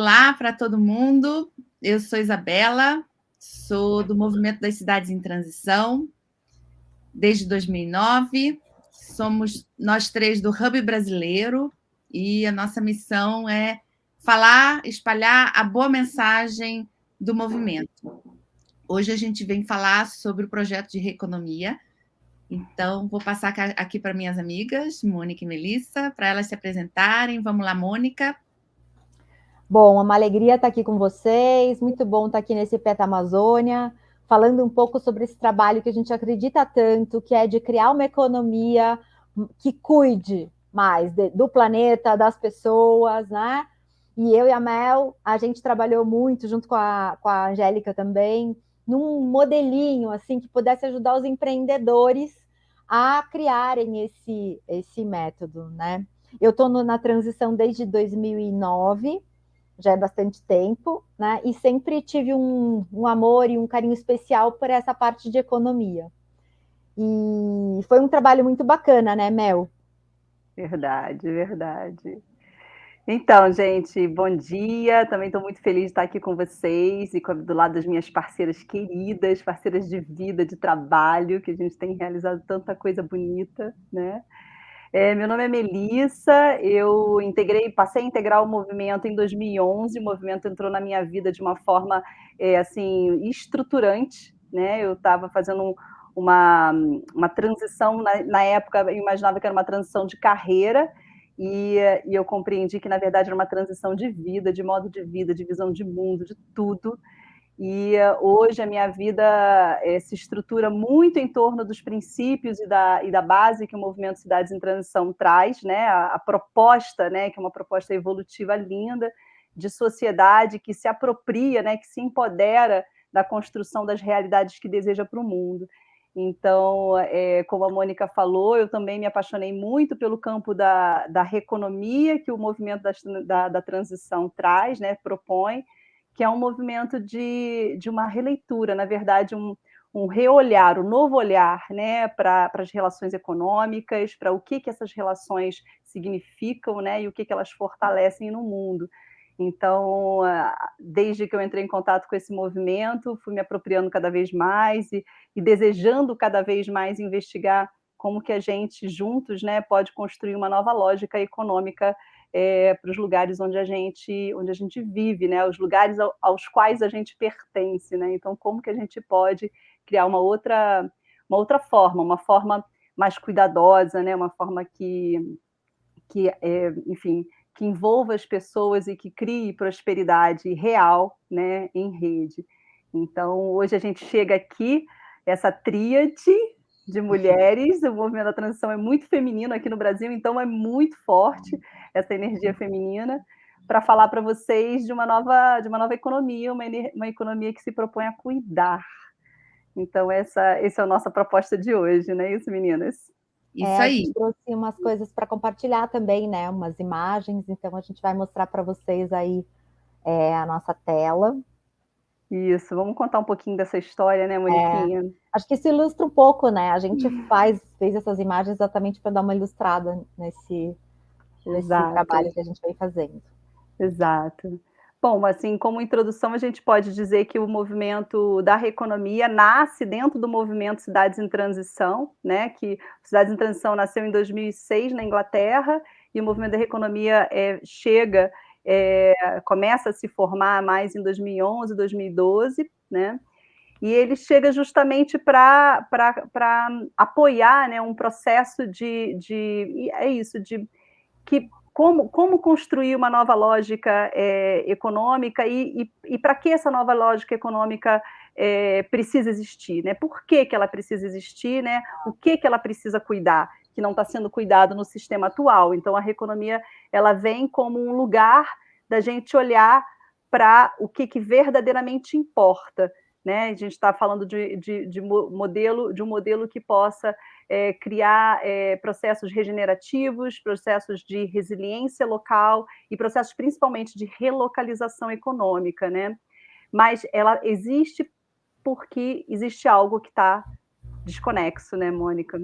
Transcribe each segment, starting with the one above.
Olá para todo mundo. Eu sou Isabela, sou do Movimento das Cidades em Transição desde 2009. Somos nós três do Hub Brasileiro e a nossa missão é falar, espalhar a boa mensagem do movimento. Hoje a gente vem falar sobre o projeto de reeconomia. Então, vou passar aqui para minhas amigas, Mônica e Melissa, para elas se apresentarem. Vamos lá, Mônica. Bom, é uma alegria estar aqui com vocês, muito bom estar aqui nesse PET Amazônia, falando um pouco sobre esse trabalho que a gente acredita tanto, que é de criar uma economia que cuide mais do planeta, das pessoas, né? E eu e a Mel, a gente trabalhou muito, junto com a Angélica também, num modelinho, assim, que pudesse ajudar os empreendedores a criarem esse método, né? Eu estou na transição desde 2009, já é bastante tempo, né? E sempre tive um amor e um carinho especial por essa parte de economia. E foi um trabalho muito bacana, né, Mel? Verdade, verdade. Então, gente, bom dia. Também estou muito feliz de estar aqui com vocês e do lado das minhas parceiras queridas, parceiras de vida, de trabalho, que a gente tem realizado tanta coisa bonita, né? Meu nome é Melissa, eu passei a integrar o movimento em 2011, o movimento entrou na minha vida de uma forma assim, estruturante, né? Eu estava fazendo uma transição, na época eu imaginava que era uma transição de carreira, e eu compreendi que, na verdade, era uma transição de vida, de modo de vida, de visão de mundo, de tudo. E hoje a minha vida se estrutura muito em torno dos princípios e da base que o Movimento Cidades em Transição traz, né? A proposta, né? Que é uma proposta evolutiva linda, de sociedade que se apropria, né? Que se empodera da construção das realidades que deseja para o mundo. Então, como a Mônica falou, eu também me apaixonei muito pelo campo da reeconomia que o movimento da transição traz, né? Propõe, que é um movimento de uma releitura, na verdade, um reolhar, um novo olhar, né, para as relações econômicas, para o que essas relações significam, né, e o que elas fortalecem no mundo. Então, desde que eu entrei em contato com esse movimento, fui me apropriando cada vez mais e desejando cada vez mais investigar como que a gente, juntos, né, pode construir uma nova lógica econômica para os lugares onde a gente vive, né? Os lugares aos quais a gente pertence, né? Então, como que a gente pode criar uma outra forma, uma forma mais cuidadosa, né? Uma forma enfim, que envolva as pessoas e que crie prosperidade real, né? Em rede. Então, hoje a gente chega aqui, essa tríade de mulheres, o movimento da transição é muito feminino aqui no Brasil, então é muito forte essa energia feminina, para falar para vocês de uma nova economia, uma economia que se propõe a cuidar. Então, essa é a nossa proposta de hoje, não é isso, meninas? Isso A aí. gente trouxe umas coisas para compartilhar também, né? Umas imagens, então a gente vai mostrar para vocês aí a nossa tela. Isso, vamos contar um pouquinho dessa história, né, Moniquinha? Acho que isso ilustra um pouco, né? A gente fez essas imagens exatamente para dar uma ilustrada nesse trabalho que a gente vem fazendo. Exato. Bom, assim, como introdução, a gente pode dizer que o movimento da reeconomia nasce dentro do movimento Cidades em Transição, né? Que Cidades em Transição nasceu em 2006 na Inglaterra, e o movimento da reeconomia começa a se formar mais em 2011, 2012, né? E ele chega justamente para apoiar, né, um processo de como construir uma nova lógica econômica e para que essa nova lógica econômica precisa existir, né? Por que ela precisa existir, né? O que ela precisa cuidar, que não está sendo cuidado no sistema atual. Então, a reeconomia ela vem como um lugar da gente olhar para o que verdadeiramente importa, né? A gente está falando de um modelo que possa criar processos regenerativos, processos de resiliência local e processos principalmente de relocalização econômica, né? Mas ela existe porque existe algo que está desconexo, né, Mônica?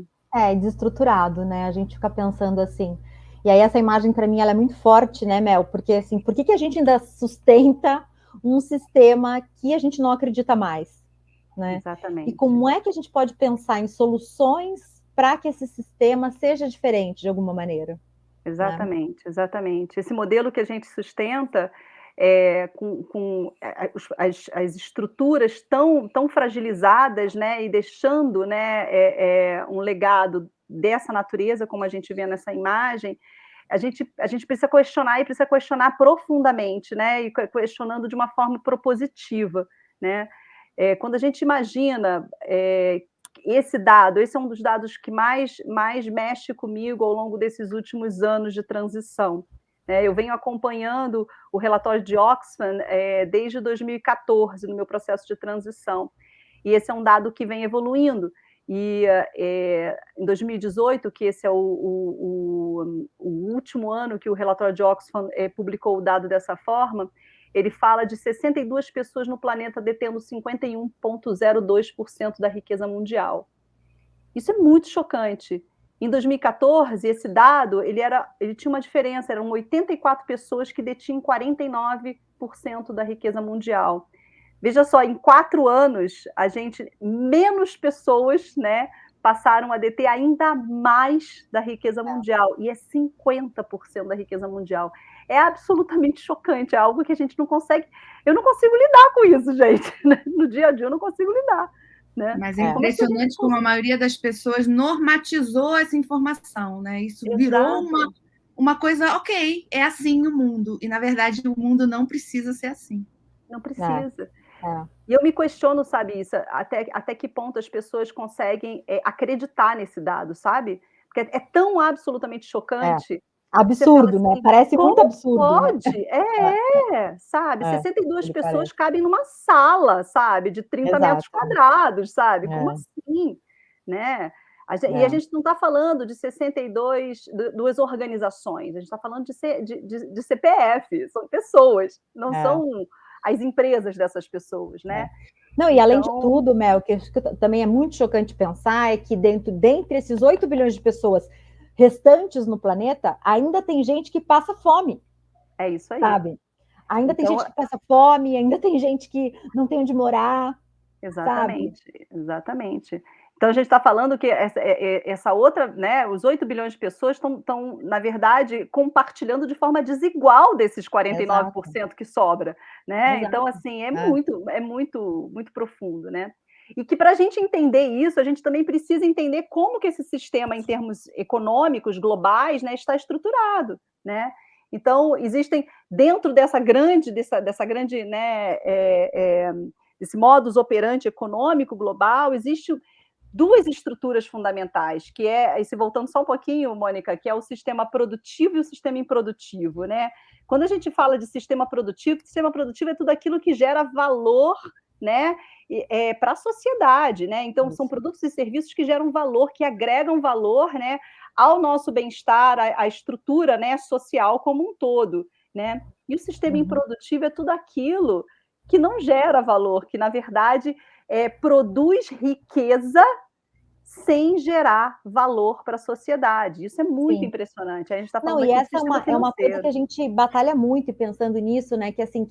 Desestruturado, né? A gente fica pensando assim. E aí essa imagem, para mim, ela é muito forte, né, Mel? Porque, assim, por que a gente ainda sustenta um sistema que a gente não acredita mais, né? Exatamente. E como é que a gente pode pensar em soluções para que esse sistema seja diferente de alguma maneira? Exatamente, né? Exatamente. Esse modelo que a gente sustenta com as estruturas tão fragilizadas, né, e deixando, né, um legado dessa natureza, como a gente vê nessa imagem, a gente precisa questionar e precisa questionar profundamente, né, e questionando de uma forma propositiva, né? Quando a gente imagina esse é um dos dados que mais mexe comigo ao longo desses últimos anos de transição. Eu venho acompanhando o relatório de Oxfam desde 2014, no meu processo de transição, e esse é um dado que vem evoluindo. E em 2018, que esse é o último ano que o relatório de Oxfam publicou o dado dessa forma, ele fala de 62 pessoas no planeta detendo 51,02% da riqueza mundial. Isso é muito chocante. Em 2014, esse dado ele tinha uma diferença, eram 84 pessoas que detinham 49% da riqueza mundial. Veja só, em 4 anos, menos pessoas, né, passaram a deter ainda mais da riqueza mundial, e é 50% da riqueza mundial. É absolutamente chocante, é algo que a gente não consegue... Eu não consigo lidar com isso, gente. No dia a dia eu não consigo lidar. Né? Mas é impressionante como a maioria das pessoas normatizou essa informação, né? Isso virou uma coisa, ok, é assim o mundo, e na verdade o mundo não precisa ser assim. Não precisa. E eu me questiono, sabe, isso, até que ponto as pessoas conseguem acreditar nesse dado, sabe? Porque é tão absolutamente chocante. Absurdo, assim, né? Parece muito absurdo. Pode? Né? Sabe? 62 pessoas cabem numa sala, sabe? De 30 metros quadrados, sabe? Como assim? Né? E a gente não está falando de 62 organizações, a gente está falando de CPF, são pessoas, não são as empresas dessas pessoas, né? Não, e além de tudo, Mel, que também é muito chocante pensar, é que dentre esses 8 bilhões de pessoas restantes no planeta, ainda tem gente que passa fome. É isso aí. Sabe? Ainda tem gente que passa fome, ainda tem gente que não tem onde morar. Exatamente, sabe? Exatamente. Então, a gente está falando que essa outra, né, os 8 bilhões de pessoas estão, na verdade, compartilhando de forma desigual desses 49% que sobra. Né? Então, assim, é muito profundo. Né? E que, para a gente entender isso, a gente também precisa entender como que esse sistema, em termos econômicos, globais, né, está estruturado. Né? Então, existem, dentro dessa grande, né, esse modus operandi econômico global, existe 2 estruturas fundamentais, que e se voltando só um pouquinho, Mônica, que é o sistema produtivo e o sistema improdutivo, né? Quando a gente fala de sistema produtivo é tudo aquilo que gera valor, né, para a sociedade, né? Então, são produtos e serviços que geram valor, que agregam valor, né, ao nosso bem-estar, à estrutura, né, social como um todo, né? E o sistema improdutivo é tudo aquilo que não gera valor, que, na verdade, produz riqueza sem gerar valor para a sociedade. Isso é muito impressionante. A gente está falando e essa é uma coisa que a gente batalha muito pensando nisso, né? Que assim,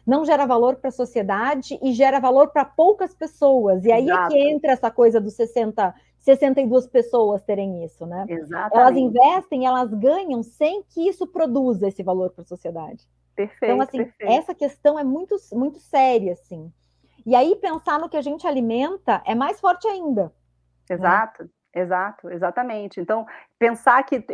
não gera valor para a sociedade e gera valor para poucas pessoas. E aí é que entra essa coisa dos 62 pessoas terem isso, né? Exatamente. Elas investem, elas ganham sem que isso produza esse valor para a sociedade. Perfeito, então, assim, essa questão é muito, muito séria, assim. E aí, pensar no que a gente alimenta é mais forte ainda. Exato, né? Exatamente. Então, pensar que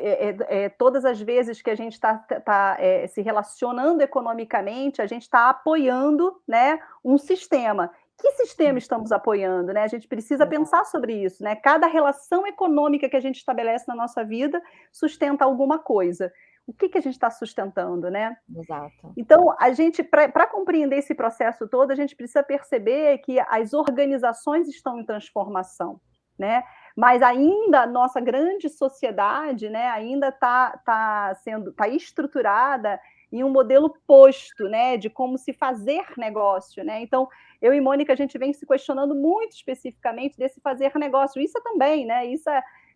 todas as vezes que a gente está se relacionando economicamente, a gente está apoiando, né, um sistema. Que sistema estamos apoiando? Né? A gente precisa pensar sobre isso. Né? Cada relação econômica que a gente estabelece na nossa vida sustenta alguma coisa. O que a gente está sustentando, né? Exato. Então, a gente, para compreender esse processo todo, a gente precisa perceber que as organizações estão em transformação, né? Mas ainda a nossa grande sociedade, né, ainda está estruturada em um modelo posto, né, de como se fazer negócio, né? Então, eu e Mônica, a gente vem se questionando muito especificamente desse fazer negócio. Isso também, né? Isso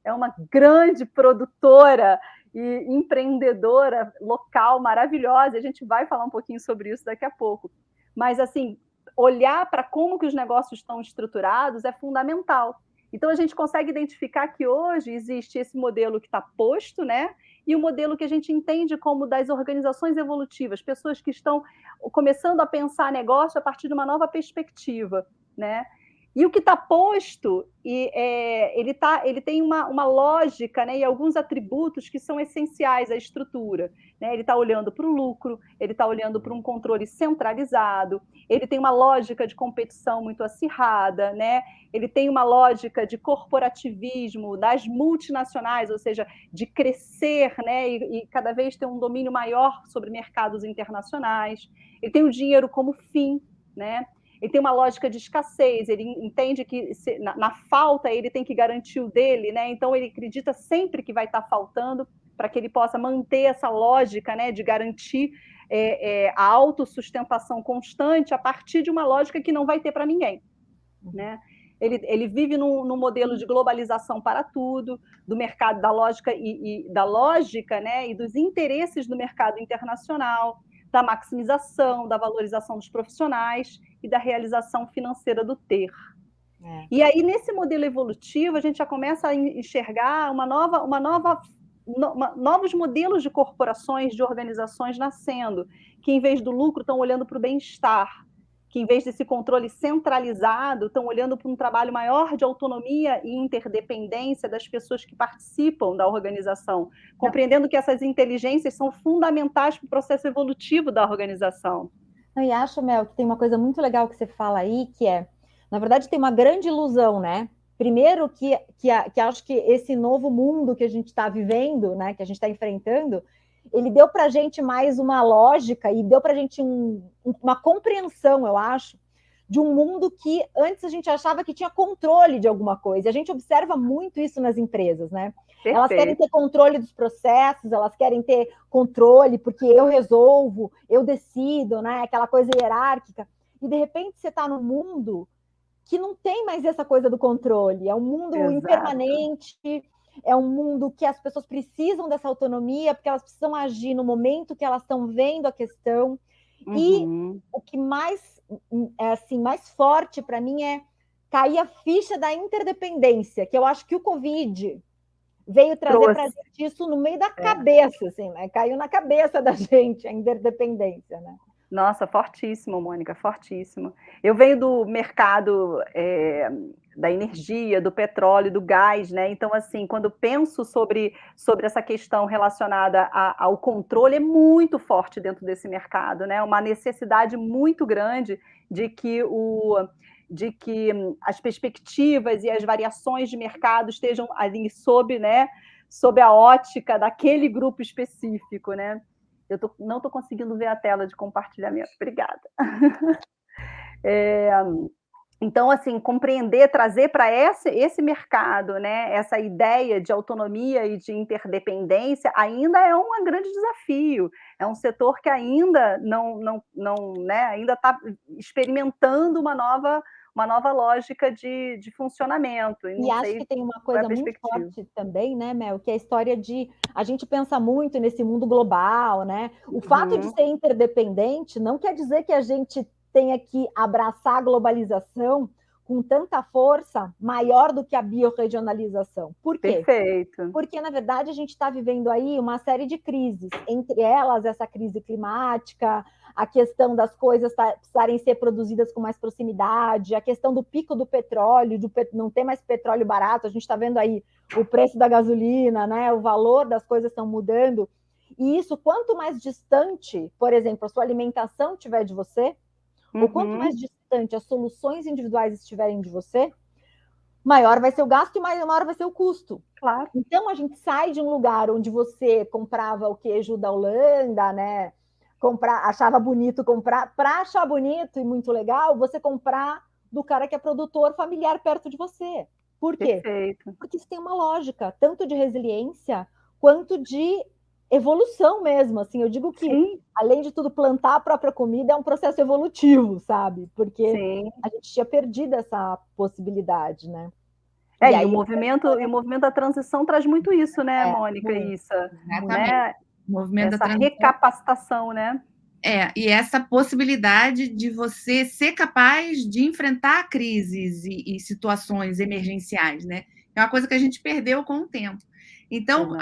é uma grande produtora e empreendedora local maravilhosa. A gente vai falar um pouquinho sobre isso daqui a pouco. Mas, assim, olhar para como que os negócios estão estruturados é fundamental. Então, a gente consegue identificar que hoje existe esse modelo que está posto, né? E o modelo que a gente entende como das organizações evolutivas, pessoas que estão começando a pensar negócio a partir de uma nova perspectiva, né? E o que está posto, ele tem uma lógica, né, e alguns atributos que são essenciais à estrutura. Né? Ele está olhando para o lucro, ele está olhando para um controle centralizado, ele tem uma lógica de competição muito acirrada, né? Ele tem uma lógica de corporativismo das multinacionais, ou seja, de crescer, né, e cada vez ter um domínio maior sobre mercados internacionais. Ele tem o dinheiro como fim, né? Ele tem uma lógica de escassez, ele entende que na falta ele tem que garantir o dele, né? Então ele acredita sempre que vai estar faltando para que ele possa manter essa lógica, né, de garantir a autossustentação constante a partir de uma lógica que não vai ter para ninguém, né? Ele vive num modelo de globalização para tudo, do mercado, da lógica da lógica, né, e dos interesses do mercado internacional, da maximização, da valorização dos profissionais e da realização financeira do ter. E aí, nesse modelo evolutivo, a gente já começa a enxergar novos modelos de corporações, de organizações nascendo, que em vez do lucro estão olhando para o bem-estar, que em vez desse controle centralizado, estão olhando para um trabalho maior de autonomia e interdependência das pessoas que participam da organização, compreendendo que essas inteligências são fundamentais para o processo evolutivo da organização. E acho, Mel, que tem uma coisa muito legal que você fala aí, que na verdade, tem uma grande ilusão, né? Primeiro que acho que esse novo mundo que a gente está vivendo, né, que a gente está enfrentando, ele deu para a gente mais uma lógica e deu para a gente uma compreensão, eu acho, de um mundo que antes a gente achava que tinha controle de alguma coisa. A gente observa muito isso nas empresas, né? Perfeito. Elas querem ter controle dos processos, elas querem ter controle porque eu resolvo, eu decido, né? Aquela coisa hierárquica. E, de repente, você está num mundo que não tem mais essa coisa do controle. É um mundo impermanente, é um mundo que as pessoas precisam dessa autonomia, porque elas precisam agir no momento que elas estão vendo a questão. E o que mais forte para mim é cair a ficha da interdependência, que eu acho que o Covid veio trazer para a gente isso no meio da cabeça, assim, né? Caiu na cabeça da gente a interdependência, né? Nossa, fortíssimo, Mônica, fortíssimo. Eu venho do mercado da energia, do petróleo, do gás, né? Então, assim, quando penso sobre essa questão relacionada ao controle, é muito forte dentro desse mercado, né? Uma necessidade muito grande de que as perspectivas e as variações de mercado estejam ali sob a ótica daquele grupo específico, né? Eu não estou conseguindo ver a tela de compartilhamento. Obrigada. Então, assim, compreender, trazer para esse mercado, né, essa ideia de autonomia e de interdependência ainda é um grande desafio. É um setor que ainda ainda está experimentando uma nova lógica de funcionamento. E acho que tem uma coisa muito forte também, né, Mel, que é a história de... A gente pensa muito nesse mundo global, né? O fato de ser interdependente não quer dizer que a gente tenha que abraçar a globalização com tanta força maior do que a biorregionalização. Por quê? Perfeito. Porque, na verdade, a gente está vivendo aí uma série de crises, entre elas essa crise climática, a questão das coisas precisarem ser produzidas com mais proximidade, a questão do pico do petróleo, não ter mais petróleo barato, a gente está vendo aí o preço da gasolina, né? O valor das coisas estão mudando, e isso, quanto mais distante, por exemplo, a sua alimentação estiver de você, ou quanto mais distante as soluções individuais estiverem de você, maior vai ser o gasto e maior vai ser o custo. Claro. Então, a gente sai de um lugar onde você comprava o queijo da Holanda, né? Achava bonito comprar, para achar bonito e muito legal, você comprar do cara que é produtor familiar perto de você. Por quê? Perfeito. Porque isso tem uma lógica, tanto de resiliência quanto de evolução mesmo, assim, eu digo que, sim, além de tudo, plantar a própria comida é um processo evolutivo, sabe? Porque sim, a gente tinha perdido essa possibilidade, né? E E aí, o movimento da transição traz muito isso, né, Mônica, muito, isso, Exatamente. né? O movimento da Essa transição recapacitação, né? e essa possibilidade de você ser capaz de enfrentar crises e situações emergenciais, né? É uma coisa que a gente perdeu com o tempo. Então,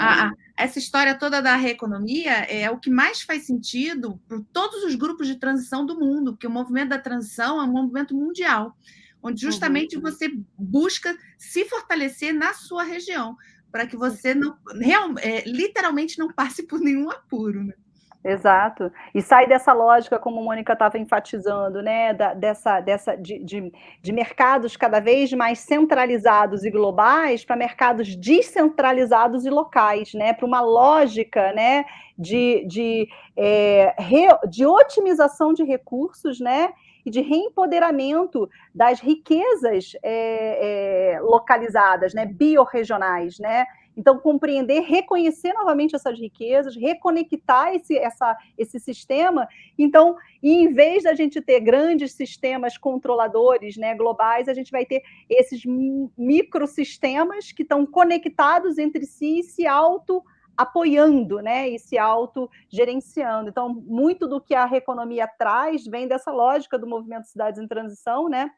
essa história toda da reeconomia é o que mais faz sentido para todos os grupos de transição do mundo, porque o movimento da transição é um movimento mundial, onde justamente você busca se fortalecer na sua região, para que você não, literalmente não passe por nenhum apuro, né? Exato. E sai dessa lógica, como a Mônica estava enfatizando, né, de mercados cada vez mais centralizados e globais para mercados descentralizados e locais, né, para uma lógica, né, de otimização de recursos, né, e de reempoderamento das riquezas localizadas, né, biorregionais, né. Então, compreender, reconhecer novamente essas riquezas, reconectar esse sistema. Então, em vez da gente ter grandes sistemas controladores, né, globais, a gente vai ter esses microsistemas que estão conectados entre si e se auto-apoiando, né, e se auto-gerenciando. Então, muito do que a Reconomia traz vem dessa lógica do movimento Cidades em Transição, né,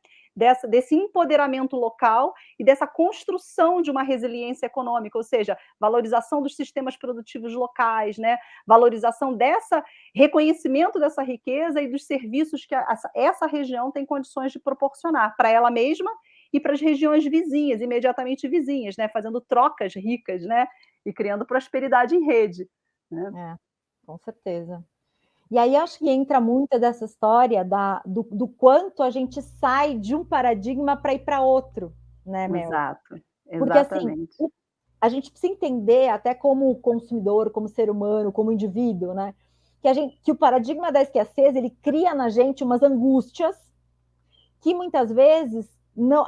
desse empoderamento local e dessa construção de uma resiliência econômica, ou seja, valorização dos sistemas produtivos locais, né? Valorização reconhecimento dessa riqueza e dos serviços que essa região tem condições de proporcionar para ela mesma e para as regiões vizinhas, imediatamente vizinhas, né? Fazendo trocas ricas, né? E criando prosperidade em rede. Né? Com certeza. E aí acho que entra muito dessa história do quanto a gente sai de um paradigma para ir para outro, né, Mel? Exato, Porque assim, a gente precisa entender, até como consumidor, como ser humano, como indivíduo, né, que o paradigma da escassez, ele cria na gente umas angústias que muitas vezes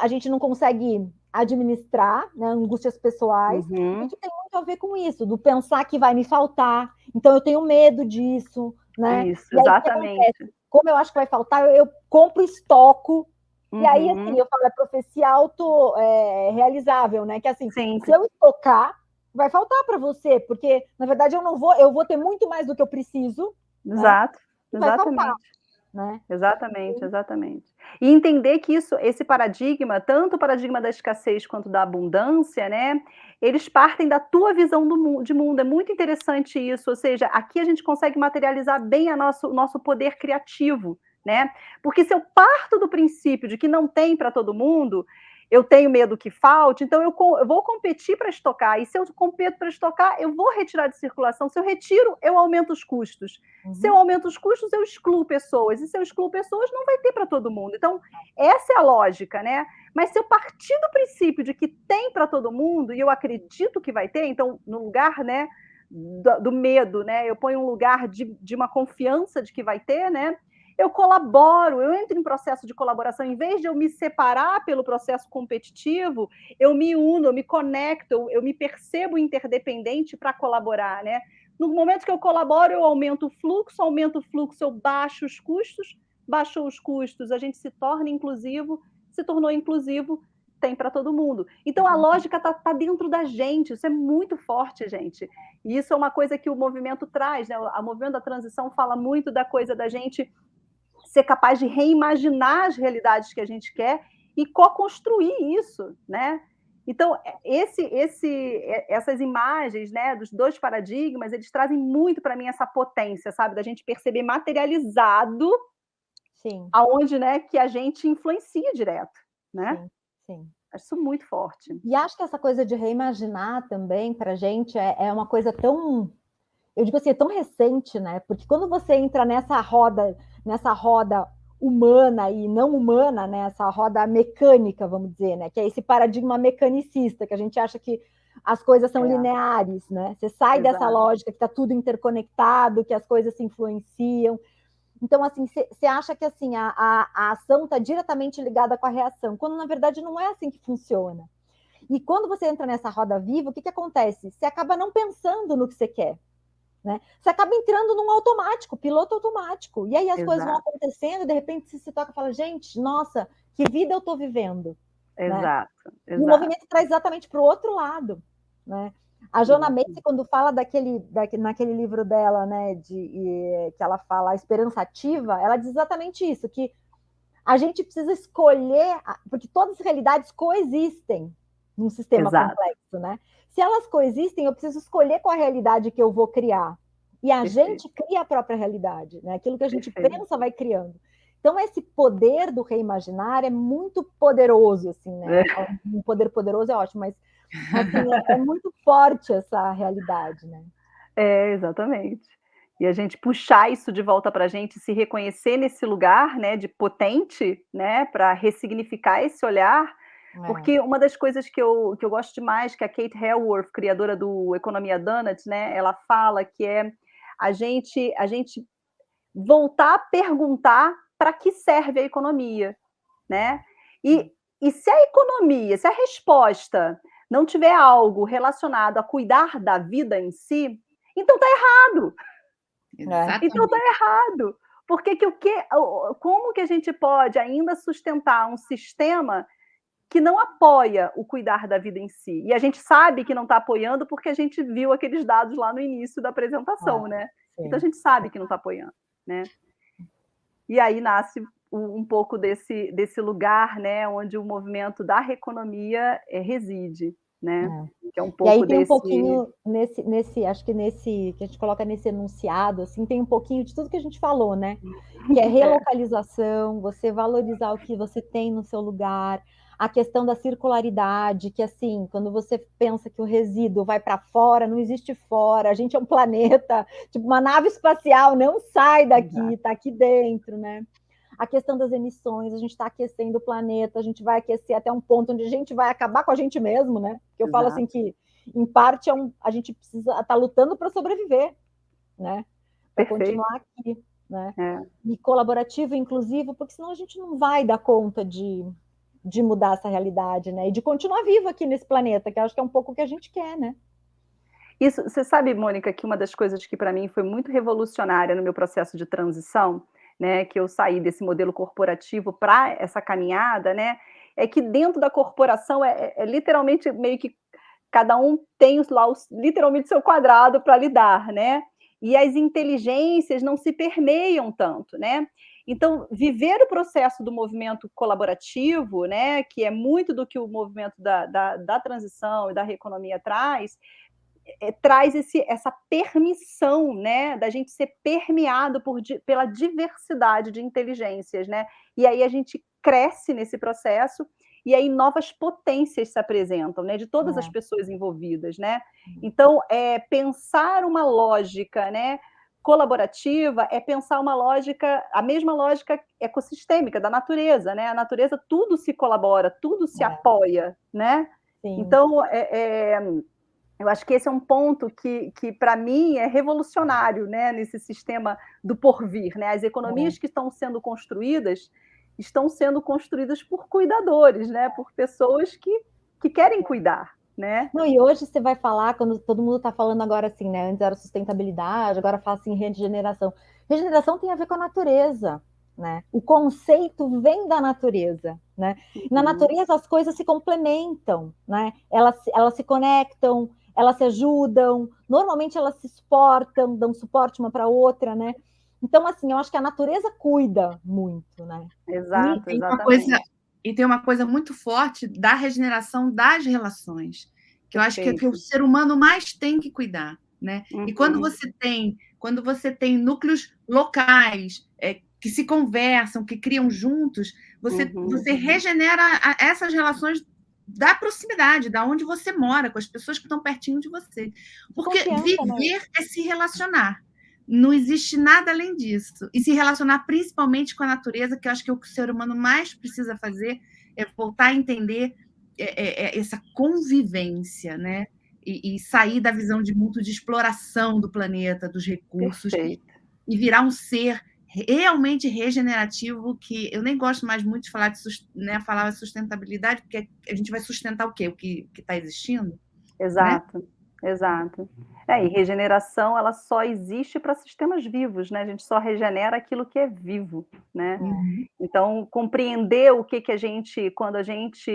a gente não consegue administrar, né, angústias pessoais, e que tem muito a ver com isso, do pensar que vai me faltar, então eu tenho medo disso, né? Isso, e aí, exatamente. Como eu acho que vai faltar, eu compro estoco, e aí, assim, eu falo, é profecia auto-realizável, né? Que assim, Sim. Se eu estocar, vai faltar para você, porque, na verdade, eu vou ter muito mais do que eu preciso. Exato, né? exatamente. Vai faltar, né? Exatamente. E entender que esse paradigma, tanto o paradigma da escassez quanto da abundância, né, eles partem da tua visão de mundo. É muito interessante isso, ou seja, aqui a gente consegue materializar bem o nosso poder criativo, né? Porque se eu parto do princípio de que não tem para todo mundo, eu tenho medo que falte, então eu vou competir para estocar, e se eu competo para estocar, eu vou retirar de circulação. Se eu retiro, eu aumento os custos. Se eu aumento os custos, eu excluo pessoas. E se eu excluo pessoas, não vai ter para todo mundo. Então, essa é a lógica, né? Mas se eu partir do princípio de que tem para todo mundo, e eu acredito que vai ter, então, no lugar, né, do medo, né, eu ponho um lugar de uma confiança de que vai ter, né? Eu colaboro, eu entro em processo de colaboração. Em vez de eu me separar pelo processo competitivo, eu me uno, eu me conecto, eu me percebo interdependente para colaborar, né? No momento que eu colaboro, eu aumento o fluxo, eu baixo os custos, baixou os custos, a gente se torna inclusivo, se tornou inclusivo, tem para todo mundo. Então, a lógica está dentro da gente, isso é muito forte, gente. E isso é uma coisa que o movimento traz, né? O movimento da transição fala muito da coisa da gente ser capaz de reimaginar as realidades que a gente quer e co-construir isso, né? Então, essas imagens, né, dos dois paradigmas, eles trazem muito para mim essa potência, sabe, da gente perceber materializado aonde, né, que a gente influencia direto, né? Sim. Acho isso muito forte. E acho que essa coisa de reimaginar também para a gente é uma coisa tão, eu digo assim, é tão recente, né? Porque quando você entra nessa roda humana e não humana, né? Essa roda mecânica, vamos dizer, né? Que é esse paradigma mecanicista, que a gente acha que as coisas são lineares, né? Você sai dessa lógica que está tudo interconectado, que as coisas se influenciam. Então, assim, você acha que assim, a ação está diretamente ligada com a reação, quando na verdade não é assim que funciona. E quando você entra nessa roda viva, o que acontece? Você acaba não pensando no que você quer. Né? Você acaba entrando num automático, piloto automático. E aí as coisas vão acontecendo, e de repente você se toca e fala, gente, nossa, que vida eu estou vivendo. Exato, E o movimento traz exatamente para o outro lado, né? A Joanna Macy, quando fala naquele livro dela, né, que ela fala a esperança ativa, ela diz exatamente isso, que a gente precisa escolher, porque todas as realidades coexistem num sistema complexo, né? Se elas coexistem, eu preciso escolher qual a realidade que eu vou criar. E a gente cria a própria realidade, né? Aquilo que a gente pensa vai criando. Então, esse poder do reimaginar é muito poderoso, assim, né? Um poder poderoso é ótimo, mas assim, é muito forte essa realidade, né? Exatamente. E a gente puxar isso de volta para a gente, se reconhecer nesse lugar, né, de potente, né, para ressignificar esse olhar, porque uma das coisas que eu gosto demais, que a Kate Raworth, criadora do Economia Donut, né, ela fala que é a gente voltar a perguntar para que serve a economia, né? E se a economia, se a resposta não tiver algo relacionado a cuidar da vida em si, então está errado. Exatamente. Então está errado. Porque como que a gente pode ainda sustentar um sistema que não apoia o cuidar da vida em si? E a gente sabe que não está apoiando porque a gente viu aqueles dados lá no início da apresentação, né? Sim. Então a gente sabe que não está apoiando, né? E aí nasce um pouco desse lugar, né, onde o movimento da reconomia reside, né? Que é um pouco e aí tem um pouquinho acho que que a gente coloca nesse enunciado, assim, tem um pouquinho de tudo que a gente falou, né? Que é relocalização, você valorizar o que você tem no seu lugar, a questão da circularidade, que assim, quando você pensa que o resíduo vai para fora, não existe fora, a gente é um planeta, tipo uma nave espacial, não sai daqui, está aqui dentro, né? A questão das emissões, a gente está aquecendo o planeta, a gente vai aquecer até um ponto onde a gente vai acabar com a gente mesmo, né? Porque eu falo assim que, em parte, a gente precisa estar lutando para sobreviver, né? Para continuar aqui, né? E colaborativo, inclusive, porque senão a gente não vai dar conta de mudar essa realidade, né? E de continuar vivo aqui nesse planeta, que eu acho que é um pouco o que a gente quer, né? Isso, você sabe, Mônica, que uma das coisas que para mim foi muito revolucionária no meu processo de transição, né, que eu saí desse modelo corporativo para essa caminhada, né, é que dentro da corporação é literalmente meio que cada um tem lá literalmente seu quadrado para lidar, né? E as inteligências não se permeiam tanto, né? Então, viver o processo do movimento colaborativo, né, que é muito do que o movimento da transição e da reeconomia traz essa permissão, né, da gente ser permeado pela diversidade de inteligências, né? E aí a gente cresce nesse processo e aí novas potências se apresentam, né, de todas as pessoas envolvidas, né? Então, pensar uma lógica, né, colaborativa é pensar a mesma lógica ecossistêmica da natureza, né? A natureza tudo se colabora, tudo se apoia, né? Sim. Então, eu acho que esse é um ponto que para mim, é revolucionário, né, nesse sistema do porvir, né? As economias que estão sendo construídas por cuidadores, né? Por pessoas que querem cuidar, né? Não, e hoje você vai falar, quando todo mundo está falando agora assim, né? Antes era sustentabilidade, agora fala assim regeneração. Regeneração tem a ver com a natureza, né? O conceito vem da natureza, né? Na natureza as coisas se complementam, né? Elas se conectam, elas se ajudam, normalmente elas se exportam, dão suporte uma para a outra, né? Então, assim, eu acho que a natureza cuida muito, né? Exato, E tem uma coisa muito forte da regeneração das relações, que eu acho que é que o ser humano mais tem que cuidar, né? E quando você tem núcleos locais que se conversam, que criam juntos, você regenera essas relações da proximidade, da onde você mora, com as pessoas que estão pertinho de você. Porque viver é se relacionar. Não existe nada além disso. E se relacionar principalmente com a natureza, que eu acho que o que o ser humano mais precisa fazer é voltar a entender essa convivência, né? E sair da visão de mundo de exploração do planeta, dos recursos, e virar um ser realmente regenerativo, que eu nem gosto mais muito de falar de sustentabilidade, porque a gente vai sustentar o quê? O que está existindo? Exato, né? Exato. E regeneração, ela só existe para sistemas vivos, né? A gente só regenera aquilo que é vivo, né? Uhum. Então, compreender o que a gente, quando a gente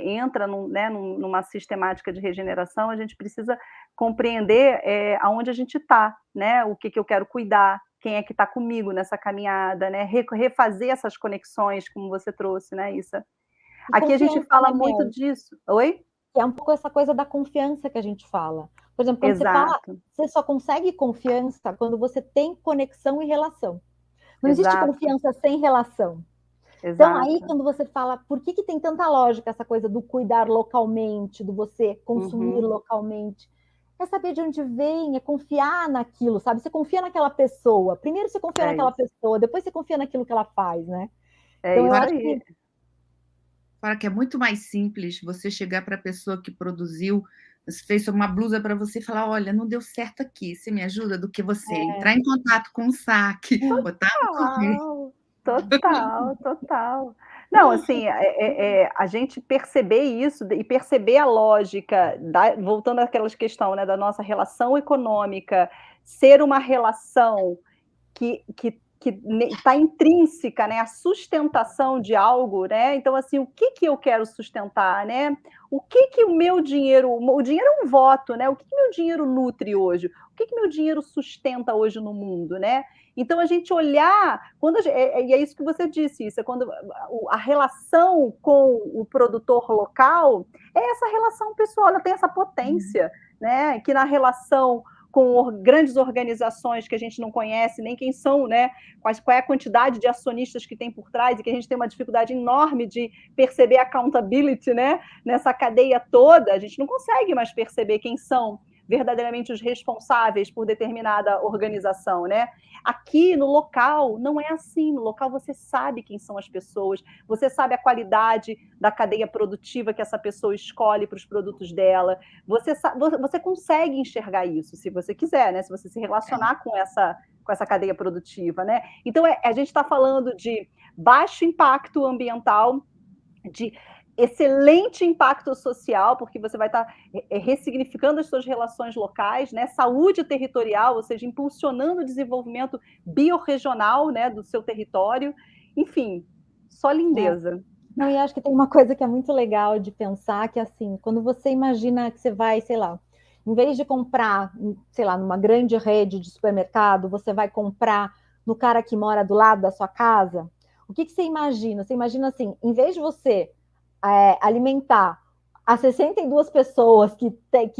entra numa sistemática de regeneração, a gente precisa compreender aonde a gente está, né? O que eu quero cuidar, quem é que está comigo nessa caminhada, né? Refazer essas conexões, como você trouxe, né, Issa? E Aqui a gente confiança, fala né, muito Mel? disso. Oi? Que é um pouco essa coisa da confiança que a gente fala. Por exemplo, quando você fala, Exato, você só consegue confiança quando você tem conexão e relação. Não existe exato, confiança sem relação. Então, aí, exato. quando você fala, por que tem tanta lógica essa coisa do cuidar localmente, do você consumir Uhum, localmente? É saber de onde vem, é confiar naquilo, sabe? Você confia naquela pessoa. Primeiro você confia é naquela isso. pessoa, depois você confia naquilo que ela faz, né? É Então, eu isso acho aí. que Fala que é muito mais simples você chegar para a pessoa que produziu, fez uma blusa para você e falar: olha, não deu certo aqui, você me ajuda? Do que você entrar em contato com o saque, botar no correio. Total, total. Não, assim, a gente perceber isso e perceber a lógica, voltando àquelas questão, né, da nossa relação econômica, ser uma relação que está intrínseca, né, a sustentação de algo, né? Então, assim, o que eu quero sustentar, né? O que o meu dinheiro, o dinheiro é um voto, né? O que meu dinheiro nutre hoje? O que meu dinheiro sustenta hoje no mundo, né? Então, a gente olhar, e é isso que você disse, isso é quando a relação com o produtor local é essa relação pessoal, ela tem essa potência, né? Que na relação com grandes organizações que a gente não conhece nem quem são, né? Qual é a quantidade de acionistas que tem por trás e que a gente tem uma dificuldade enorme de perceber accountability, né? Nessa cadeia toda, a gente não consegue mais perceber quem são verdadeiramente os responsáveis por determinada organização, né? Aqui no local não é assim. No local você sabe quem são as pessoas, você sabe a qualidade da cadeia produtiva que essa pessoa escolhe para os produtos dela. Você consegue enxergar isso, se você quiser, né? Se você se relacionar com essa cadeia produtiva, né? Então, a gente está falando de baixo impacto ambiental, de excelente impacto social, porque você vai estar ressignificando as suas relações locais, né? Saúde territorial, ou seja, impulsionando o desenvolvimento biorregional, né, do seu território. Enfim, só lindeza. Não, e acho que tem uma coisa que é muito legal de pensar, que assim, quando você imagina que você vai, sei lá, em vez de comprar, sei lá, numa grande rede de supermercado, você vai comprar no cara que mora do lado da sua casa, o que você imagina? Você imagina assim, em vez de você alimentar as 62 pessoas que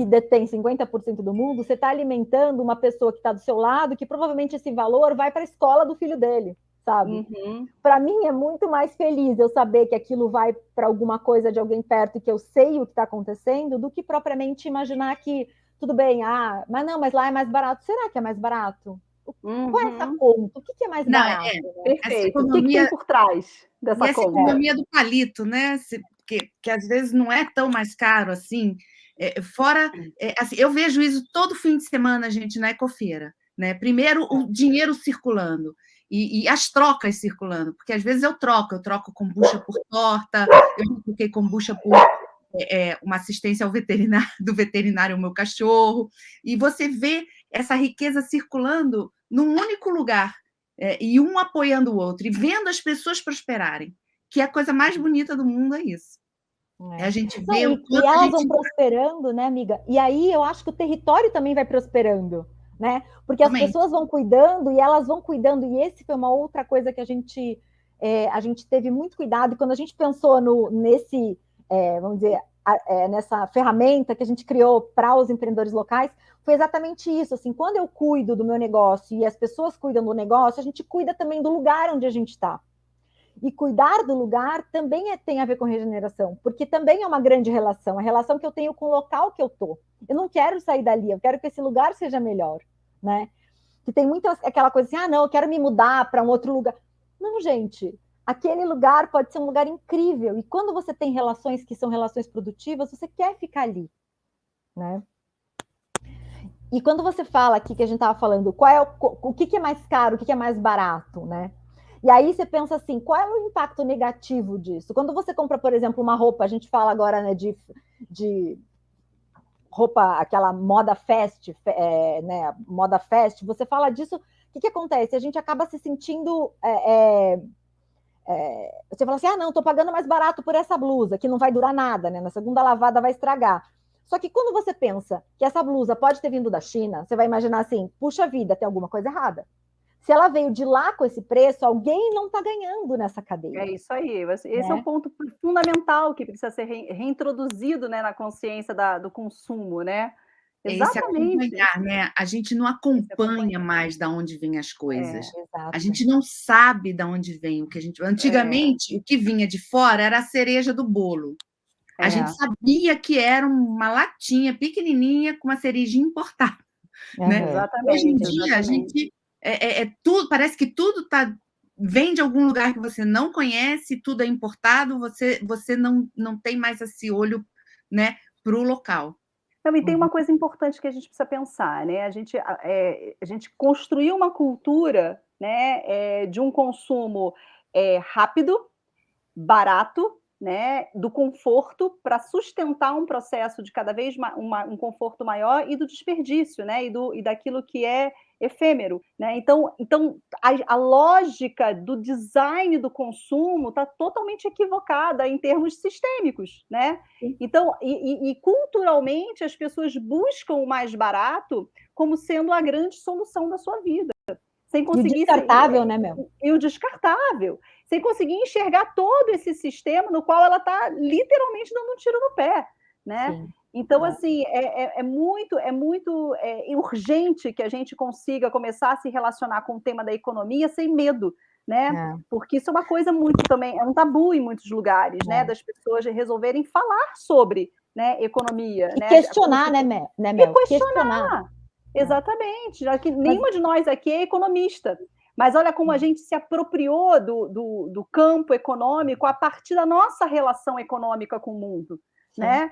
detêm 50% do mundo, você está alimentando uma pessoa que está do seu lado, que provavelmente esse valor vai para a escola do filho dele, sabe? Uhum. Para mim é muito mais feliz eu saber que aquilo vai para alguma coisa de alguém perto e que eu sei o que está acontecendo, do que propriamente imaginar que tudo bem, mas lá é mais barato. Será que é mais barato? Qual é essa conta? O que é mais Não, barato? essa Perfeito. O que tem economia, por trás e dessa essa conta? economia do palito, né? Que às vezes não é tão mais caro assim. Assim, eu vejo isso todo fim de semana, gente, na Ecofeira. Né? Primeiro, o dinheiro circulando e as trocas circulando, porque às vezes eu troco kombucha por torta, eu troquei kombucha por uma assistência do veterinário ao meu cachorro, e você vê essa riqueza circulando num único lugar, e um apoiando o outro, e vendo as pessoas prosperarem, que é a coisa mais bonita do mundo, é isso. É a gente Não, vê o e quanto a elas gente... vão prosperando, né, amiga? E aí eu acho que o território também vai prosperando, né? Porque as Também. pessoas vão cuidando e elas vão cuidando, e esse foi uma outra coisa que a gente teve muito cuidado, e quando a gente pensou nesse, vamos dizer, nessa ferramenta que a gente criou para os empreendedores locais, foi exatamente isso. Assim, quando eu cuido do meu negócio e as pessoas cuidam do negócio, a gente cuida também do lugar onde a gente está. E cuidar do lugar também tem a ver com regeneração, porque também é uma grande relação, a relação que eu tenho com o local que eu estou. Eu não quero sair dali, eu quero que esse lugar seja melhor, né? Que tem muito aquela coisa assim, não, eu quero me mudar para um outro lugar. Não, gente, aquele lugar pode ser um lugar incrível, e quando você tem relações que são relações produtivas, você quer ficar ali, né? E quando você fala aqui, que a gente estava falando, o que é mais caro, o que é mais barato, né? E aí você pensa assim, qual é o impacto negativo disso? Quando você compra, por exemplo, uma roupa, a gente fala agora, né, de roupa, aquela moda fast, né? Moda fast, você fala disso, o que acontece? A gente acaba se sentindo... você fala assim, não, estou pagando mais barato por essa blusa, que não vai durar nada, né? Na segunda lavada vai estragar. Só que quando você pensa que essa blusa pode ter vindo da China, você vai imaginar assim, puxa vida, tem alguma coisa errada. Se ela veio de lá com esse preço, alguém não está ganhando nessa cadeia. É isso aí. Esse é o ponto fundamental que precisa ser reintroduzido, né, na consciência do consumo, né? Esse Exatamente. acompanhar, né? A gente não acompanha mais de onde vêm as coisas. Exato. A gente não sabe de onde vem o que a gente... Antigamente, o que vinha de fora era a cereja do bolo. A gente sabia que era uma latinha pequenininha com uma cerejinha importada. Né? Exatamente. Hoje em dia, a gente... tudo, parece que tudo vem de algum lugar que você não conhece, tudo é importado, você não tem mais esse olho, né, para o local. Não, e tem uma coisa importante que a gente precisa pensar, né? A gente construiu uma cultura, né, de um consumo rápido, barato, né, do conforto para sustentar um processo de cada vez um conforto maior e do desperdício, né, e daquilo que é efêmero, né? Então a lógica do design do consumo está totalmente equivocada em termos sistêmicos, né? Então, e culturalmente as pessoas buscam o mais barato como sendo a grande solução da sua vida. Sem conseguir... E o descartável, né, Mel? E o descartável, sem conseguir enxergar todo esse sistema no qual ela está literalmente dando um tiro no pé, né? Sim. Então, assim, é muito urgente que a gente consiga começar a se relacionar com o tema da economia sem medo, né? Porque isso é uma coisa muito também, é um tabu em muitos lugares, né? Das pessoas resolverem falar sobre, né, economia. E questionar, né, Mel? E questionar. Exatamente, já que nenhuma de nós aqui é economista, mas olha como a gente se apropriou do campo econômico a partir da nossa relação econômica com o mundo, né?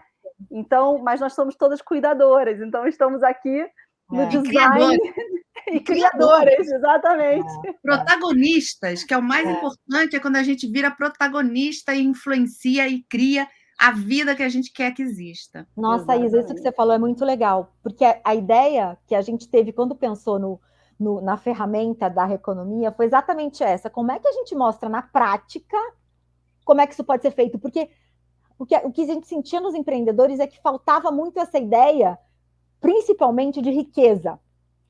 Então, mas nós somos todas cuidadoras, então estamos aqui no design e criadoras, exatamente. Protagonistas, que é o mais importante, é quando a gente vira protagonista e influencia e cria a vida que a gente quer que exista. Nossa, Isa, isso que você falou é muito legal, porque a ideia que a gente teve quando pensou na ferramenta da economia foi exatamente essa. Como é que a gente mostra na prática como é que isso pode ser feito? Porque o que a gente sentia nos empreendedores é que faltava muito essa ideia, principalmente de riqueza.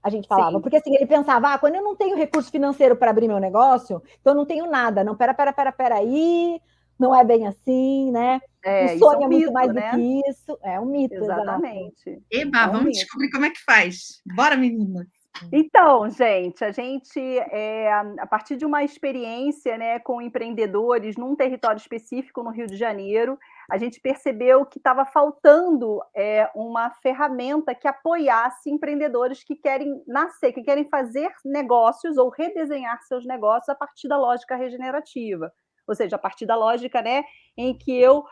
A gente falava, porque assim, ele pensava, quando eu não tenho recurso financeiro para abrir meu negócio, então eu não tenho nada. Não, pera aí, não é bem assim, né? O sonho é muito mito, mais do que isso. É um mito, exatamente. Eba, vamos descobrir como é que faz. Bora, menina! Então, gente, a partir de uma experiência, né, com empreendedores num território específico no Rio de Janeiro, a gente percebeu que estava faltando uma ferramenta que apoiasse empreendedores que querem nascer, que querem fazer negócios ou redesenhar seus negócios a partir da lógica regenerativa. Ou seja, a partir da lógica, né, em que eu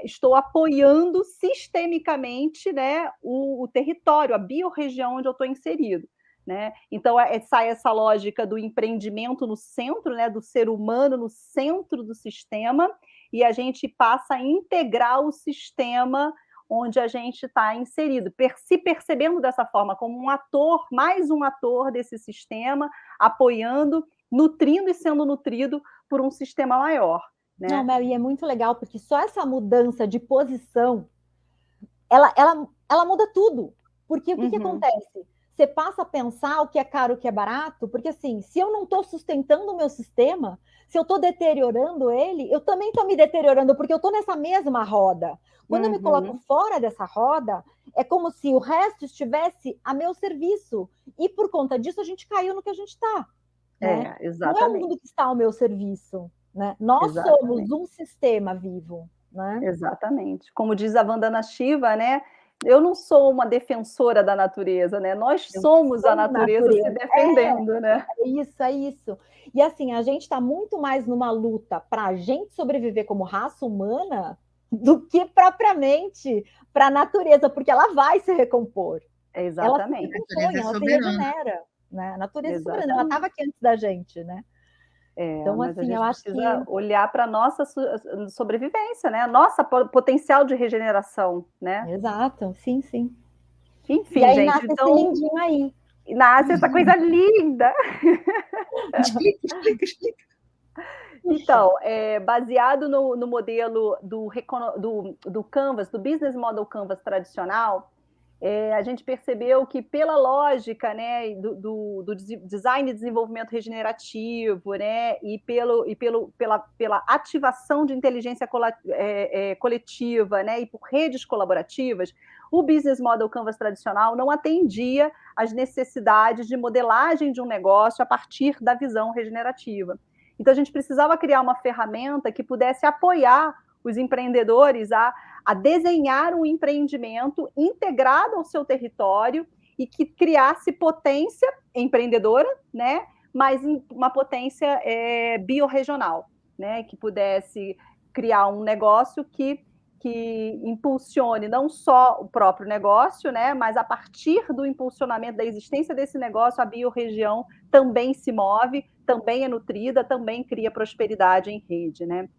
estou apoiando sistemicamente, né, o território, a biorregião onde eu estou inserido. Né? Então, sai essa lógica do empreendimento no centro, né, do ser humano no centro do sistema, e a gente passa a integrar o sistema onde a gente está inserido, se percebendo dessa forma, como um ator, mais um ator desse sistema, apoiando, nutrindo e sendo nutrido por um sistema maior. Né? Não, Mel, e é muito legal, porque só essa mudança de posição, ela muda tudo. Porque o que acontece? Você passa a pensar o que é caro, o que é barato, porque assim, se eu não estou sustentando o meu sistema, se eu estou deteriorando ele, eu também estou me deteriorando, porque eu estou nessa mesma roda. Quando eu me coloco fora dessa roda, é como se o resto estivesse a meu serviço. E por conta disso, a gente caiu no que a gente está. Né? Exatamente. Não é o mundo que está ao meu serviço. Né? Nós somos um sistema vivo. Né? Exatamente. Como diz a Vandana Shiva, né? Eu não sou uma defensora da natureza, né? Nós somos a natureza se defendendo, né? É isso. E assim, a gente está muito mais numa luta para a gente sobreviver como raça humana do que propriamente para a natureza, porque ela vai se recompor. Exatamente. Ela se regenera. Né? A natureza é soberana, ela estava aqui antes da gente, né? Então, Mas a assim, eu gente acho que... precisa olhar para a nossa sobrevivência, né? Nossa potencial de regeneração, né? Exato, sim, sim. E Enfim, aí gente, nasce esse então lindinho aí. nasce essa coisa linda. Explica. Então, baseado no modelo do Canvas, do Business Model Canvas tradicional, a gente percebeu que pela lógica, né, do design e desenvolvimento regenerativo, né, e pela ativação de inteligência coletiva, né, e por redes colaborativas, o Business Model Canvas tradicional não atendia às necessidades de modelagem de um negócio a partir da visão regenerativa. Então, a gente precisava criar uma ferramenta que pudesse apoiar os empreendedores a desenhar um empreendimento integrado ao seu território e que criasse potência empreendedora, né? Mas uma potência biorregional, né? Que pudesse criar um negócio que impulsione não só o próprio negócio, né? Mas a partir do impulsionamento da existência desse negócio, a biorregião também se move, também é nutrida, também cria prosperidade em rede, né?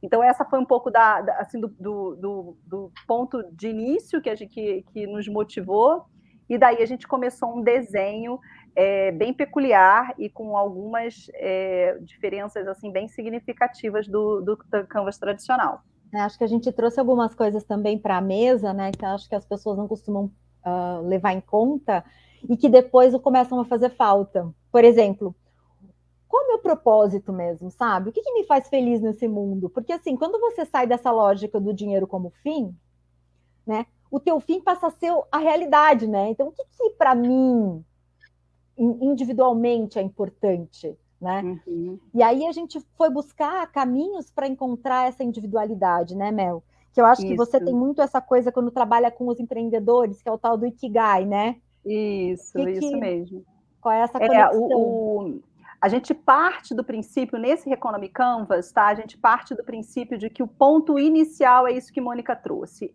Então, essa foi um pouco assim, do ponto de início que nos motivou, e daí a gente começou um desenho bem peculiar e com algumas diferenças assim, bem significativas do Canvas tradicional. Acho que a gente trouxe algumas coisas também para a mesa, né, que acho que as pessoas não costumam levar em conta e que depois começam a fazer falta. Por exemplo, qual é o meu propósito mesmo, sabe? O que me faz feliz nesse mundo? Porque, assim, quando você sai dessa lógica do dinheiro como fim, né, o teu fim passa a ser a realidade, né? Então, o que para mim, individualmente, é importante, né? Uhum. E aí a gente foi buscar caminhos para encontrar essa individualidade, né, Mel? Que eu acho que você tem muito essa coisa quando trabalha com os empreendedores, que é o tal do Ikigai, né? Isso mesmo. Qual é essa conexão? A gente parte do princípio, nesse Economy Canvas, tá? A gente parte do princípio de que o ponto inicial é isso que Mônica trouxe.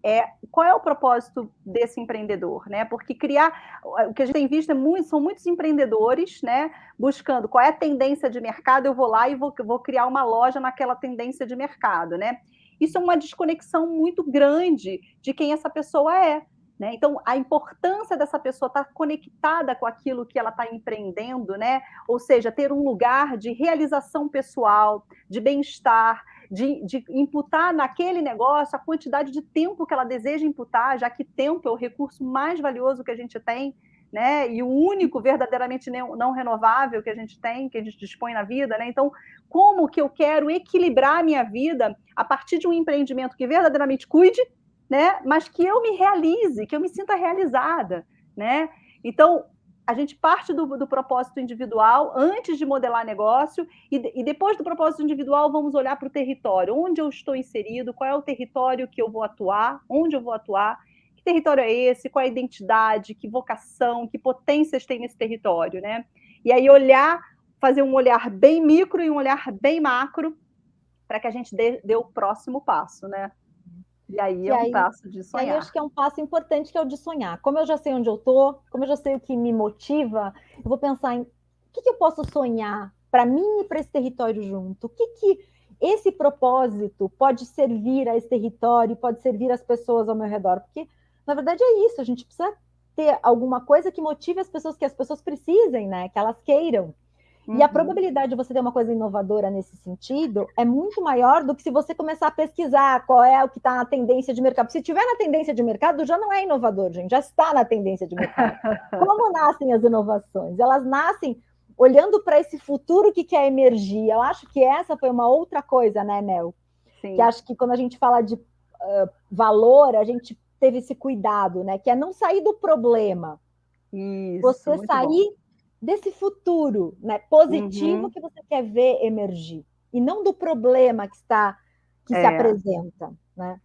Qual é o propósito desse empreendedor, né? Porque o que a gente tem visto são muitos empreendedores, né? Buscando qual é a tendência de mercado, eu vou lá e vou criar uma loja naquela tendência de mercado, né? Isso é uma desconexão muito grande de quem essa pessoa é. Né? Então, a importância dessa pessoa estar conectada com aquilo que ela está empreendendo, né? Ou seja, ter um lugar de realização pessoal, de bem-estar, de imputar naquele negócio a quantidade de tempo que ela deseja imputar, já que tempo é o recurso mais valioso que a gente tem, né? E o único verdadeiramente não renovável que a gente tem, que a gente dispõe na vida, né? Então, como que eu quero equilibrar a minha vida a partir de um empreendimento que verdadeiramente cuide, né? Mas que eu me realize, que eu me sinta realizada, né? Então, a gente parte do propósito individual antes de modelar negócio e depois do propósito individual vamos olhar para o território, onde eu estou inserido, qual é o território que eu vou atuar, onde eu vou atuar, que território é esse, qual é a identidade, que vocação, que potências tem nesse território, né? E aí fazer um olhar bem micro e um olhar bem macro para que a gente dê o próximo passo, né? E aí é um passo de sonhar. E aí acho que é um passo importante, que é o de sonhar. Como eu já sei onde eu estou, como eu já sei o que me motiva, eu vou pensar em o que eu posso sonhar para mim e para esse território junto. O que esse propósito pode servir a esse território, pode servir às pessoas ao meu redor. Porque, na verdade, é isso. A gente precisa ter alguma coisa que motive as pessoas, que as pessoas precisem, né? Que elas queiram. E a probabilidade de você ter uma coisa inovadora nesse sentido é muito maior do que se você começar a pesquisar qual é o que está na tendência de mercado. Se estiver na tendência de mercado, já não é inovador, gente, já está na tendência de mercado. Como nascem as inovações? Elas nascem olhando para esse futuro que quer emergir. Eu acho que essa foi uma outra coisa, né, Mel? Sim. Que acho que quando a gente fala de valor, a gente teve esse cuidado, né? Que é não sair do problema. Isso, você sair desse futuro, né, positivo que você quer ver emergir, e não do problema que se apresenta. Né?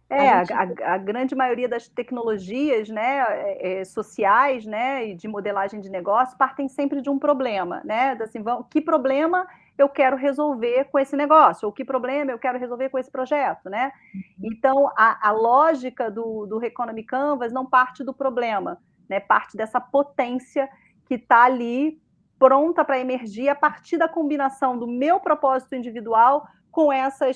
A grande maioria das tecnologias, né, sociais, né, e de modelagem de negócio partem sempre de um problema, né? Assim, que problema eu quero resolver com esse negócio, ou que problema eu quero resolver com esse projeto, né? Então, a lógica do Economy Canvas não parte do problema, né? Parte dessa potência que está ali pronta para emergir a partir da combinação do meu propósito individual com essa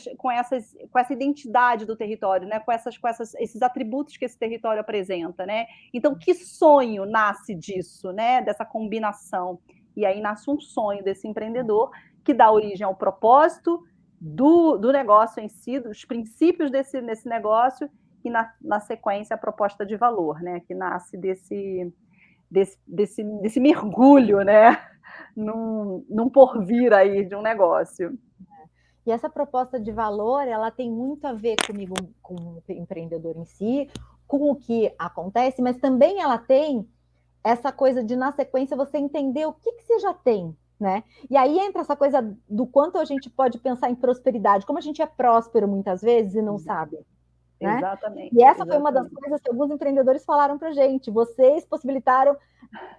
identidade do território, né? com esses atributos que esse território apresenta, né? Então, que sonho nasce disso, né? Dessa combinação? E aí nasce um sonho desse empreendedor que dá origem ao propósito do negócio em si, dos princípios desse negócio, e na sequência a proposta de valor, né? Que nasce desse mergulho, né? num porvir aí de um negócio. E essa proposta de valor, ela tem muito a ver comigo, com o empreendedor em si, com o que acontece, mas também ela tem essa coisa de, na sequência, você entender o que você já tem, né? E aí entra essa coisa do quanto a gente pode pensar em prosperidade, como a gente é próspero muitas vezes e não sabe. Né? Exatamente. E essa foi uma das coisas que alguns empreendedores falaram para a gente. Vocês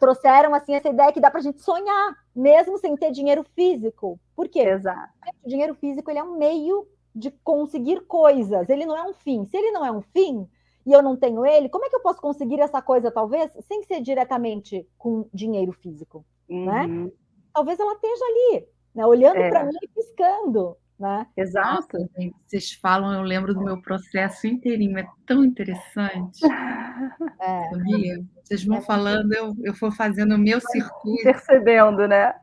trouxeram assim essa ideia que dá para a gente sonhar, mesmo sem ter dinheiro físico. Por quê? Exato. O dinheiro físico ele é um meio de conseguir coisas. Ele não é um fim. Se ele não é um fim e eu não tenho ele, como é que eu posso conseguir essa coisa, talvez, sem ser diretamente com dinheiro físico? Né? Talvez ela esteja ali, né? Olhando para mim e piscando. Né? Exato. Nossa, vocês falam, eu lembro do meu processo inteirinho, é tão interessante. Sabia? Vocês vão falando, eu vou fazendo o meu circuito. Percebendo, né?